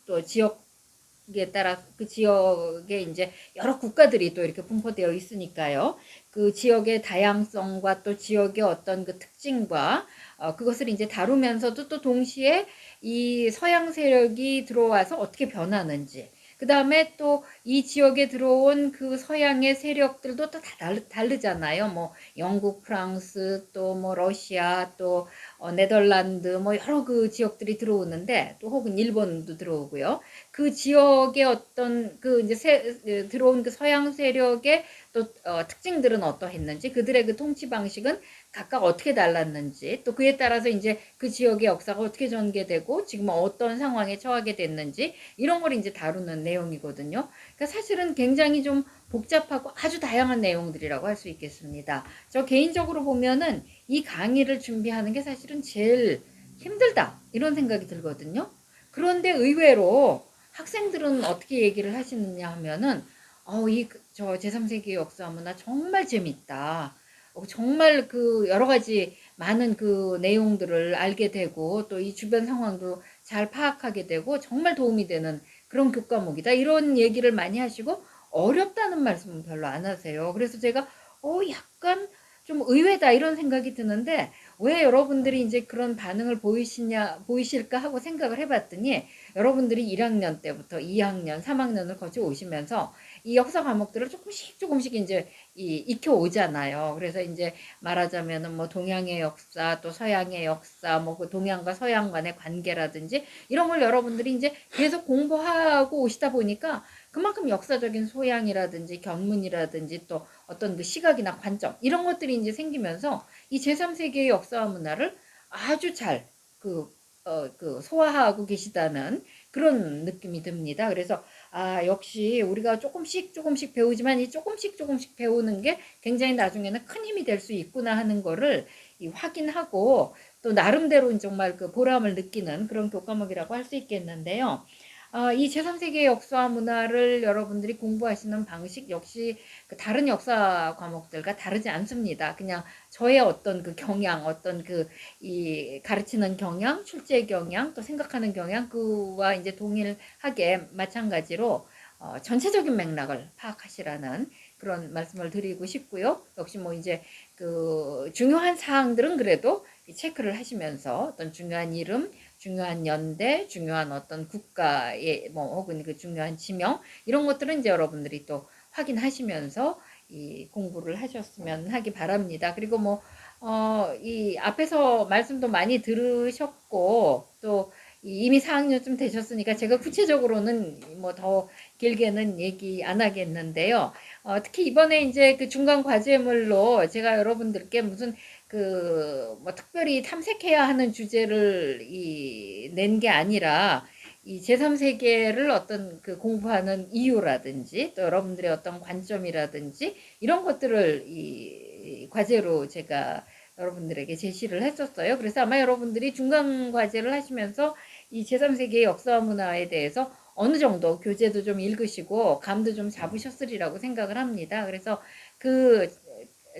Speaker 4: 또 지역에 따라 그 지역에 이제 여러 국가들이 또 이렇게 분포되어 있으니까요. 그 지역의 다양성과 또 지역의 어떤 그 특징과 그것을 이제 다루면서도 또 동시에 이 서양 세력이 들어와서 어떻게 변하는지, 그 다음에 또 이 지역에 들어온 그 서양의 세력들도 또 다 다르잖아요. 뭐 영국, 프랑스, 또 뭐 러시아, 또 네덜란드, 뭐 여러 그 지역들이 들어오는데 또 혹은 일본도 들어오고요. 그 지역의 어떤 그 이제 들어온 그 서양 세력의 또 특징들은 어떠했는지, 그들의 그 통치 방식은 각각 어떻게 달랐는지, 또 그에 따라서 이제 그 지역의 역사가 어떻게 전개되고 지금 어떤 상황에 처하게 됐는지 이런 걸 이제 다루는 내용이거든요. 그러니까 사실은 굉장히 좀 복잡하고 아주 다양한 내용들이라고 할 수 있겠습니다. 저 개인적으로 보면은 이 강의를 준비하는 게 사실은 제일 힘들다 이런 생각이 들거든요. 그런데 의외로 학생들은 어떻게 얘기를 하시느냐 하면은 저 제3세기 역사 문화 정말 재밌다. 정말 그 여러 가지 많은 그 내용들을 알게 되고 또 이 주변 상황도 잘 파악하게 되고 정말 도움이 되는 그런 교과목이다. 이런 얘기를 많이 하시고 어렵다는 말씀은 별로 안 하세요. 그래서 제가 약간 좀 의외다 이런 생각이 드는데 왜 여러분들이 이제 그런 반응을 보이실까 하고 생각을 해봤더니 여러분들이 1학년 때부터 2학년, 3학년을 거쳐 오시면서 이 역사 과목들을 조금씩 이제 익혀 오잖아요. 그래서 이제 말하자면은 뭐 동양의 역사, 또 서양의 역사, 뭐 그 동양과 서양 간의 관계라든지 이런 걸 여러분들이 이제 계속 공부하고 오시다 보니까 그만큼 역사적인 소양이라든지 견문이라든지 또 어떤 그 시각이나 관점 이런 것들이 이제 생기면서 이 제3세계의 역사와 문화를 아주 잘 소화하고 계시다는 그런 느낌이 듭니다. 그래서 역시 우리가 조금씩 배우지만 이 조금씩 배우는 게 굉장히 나중에는 큰 힘이 될 수 있구나 하는 거를 확인하고 또 나름대로 정말 그 보람을 느끼는 그런 교과목이라고 할 수 있겠는데요. 이 제3세계의 역사와 문화를 여러분들이 공부하시는 방식 역시 그 다른 역사 과목들과 다르지 않습니다. 그냥 저의 어떤 그 경향, 어떤 이 가르치는 경향, 출제 경향, 또 생각하는 경향, 그와 이제 동일하게 마찬가지로 전체적인 맥락을 파악하시라는 그런 말씀을 드리고 싶고요. 역시 뭐 이제 그 중요한 사항들은 그래도 체크를 하시면서 어떤 중요한 이름, 중요한 연대, 중요한 어떤 국가의 뭐 혹은 그 중요한 지명 이런 것들은 이제 여러분들이 또 확인하시면서 이 공부를 하셨으면 하기 바랍니다. 그리고 뭐 이 앞에서 말씀도 많이 들으셨고 또 이미 4학년쯤 되셨으니까 제가 구체적으로는 뭐 더 길게는 얘기 안 하겠는데요. 특히 이번에 이제 그 중간 과제물로 제가 여러분들께 무슨 뭐 특별히 탐색해야 하는 주제를 낸 게 아니라 이 제3세계를 어떤 그 공부하는 이유라든지 또 여러분들의 어떤 관점이라든지 이런 것들을 이 과제로 제가 여러분들에게 제시를 했었어요. 그래서 아마 여러분들이 중간 과제를 하시면서 이 제3세계의 역사와 문화에 대해서 어느 정도 교재도 좀 읽으시고 감도 좀 잡으셨으리라고 생각을 합니다. 그래서 그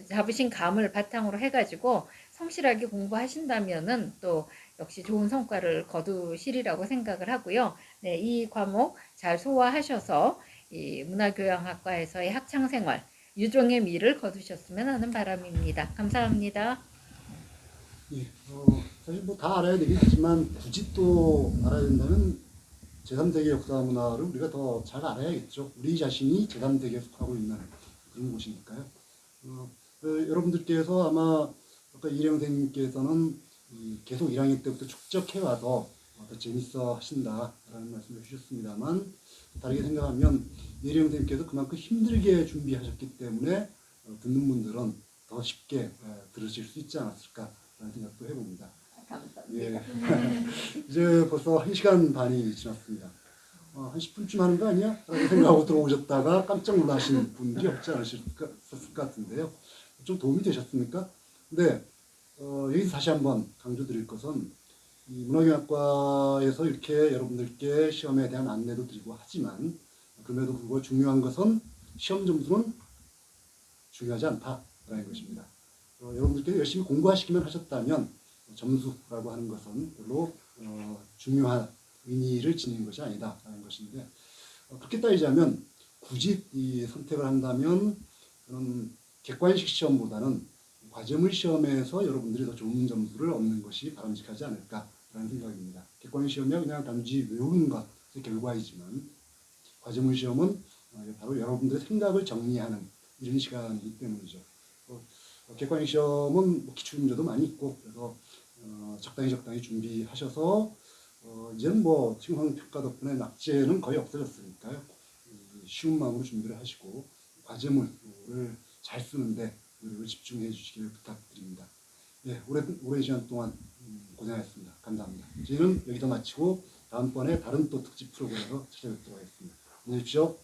Speaker 4: 잡으신 감을 바탕으로 해가지고 성실하게 공부하신다면은 또 역시 좋은 성과를 거두시리라고 생각을 하고요. 네, 이 과목 잘 소화하셔서 이 문화교양학과에서의 학창생활 유종의 미를 거두셨으면 하는 바람입니다. 감사합니다.
Speaker 1: 예, 사실 뭐 다 알아야 되긴 하지만 굳이 또 알아야 된다면 제3세계 역사와 문화를 우리가 더 잘 알아야겠죠. 우리 자신이 제3세계에 속하고 있는 그런 곳이니까요. 여러분들께서 아마 아까 이령 선생님께서는 계속 1학년 때부터 축적해와서 더 재밌어 하신다라는 말씀을 주셨습니다만 다르게 생각하면 이령 선생님께서 그만큼 힘들게 준비하셨기 때문에 듣는 분들은 더 쉽게 들으실 수 있지 않았을까라는 생각도 해봅니다. 예. 이제 벌써 1시간 반이 지났습니다. 한 10분쯤 하는 거 아니야? 라고 생각하고 들어오셨다가 깜짝 놀라신 분들이 없지 않으셨을 것 같은데요. 좀 도움이 되셨습니까? 근데 여기서 다시 한번 강조드릴 것은 이 문화경학과에서 이렇게 여러분들께 시험에 대한 안내도 드리고 하지만 그럼에도 불구하고 중요한 것은 시험 점수는 중요하지 않다라는 것입니다. 여러분들께서 열심히 공부하시기만 하셨다면 점수라고 하는 것은 별로 중요한 의미를 지니는 것이 아니다라는 것인데 그렇게 따지자면 굳이 이 선택을 한다면 저는 객관식 시험보다는 과제물 시험에서 여러분들이 더 좋은 점수를 얻는 것이 바람직하지 않을까라는 생각입니다. 객관식 시험이 그냥 단지 외우는 것의 결과이지만 과제물 시험은 바로 여러분들의 생각을 정리하는 이런 시간이기 때문이죠. 객관식 시험은 기출 문제도 많이 있고 그래서 적당히 준비하셔서 이제는 뭐 칭황평가 덕분에 낙제는 거의 없어졌으니까요. 쉬운 마음으로 준비를 하시고 과제물을 잘 쓰는데 노력을 집중해 주시기를 부탁드립니다. 예, 오랜 시간 동안 고생하셨습니다. 감사합니다. 저희는 여기서 마치고 다음번에 다른 또 특집 프로그램으로 찾아뵙도록 하겠습니다. 안녕히 계십시오.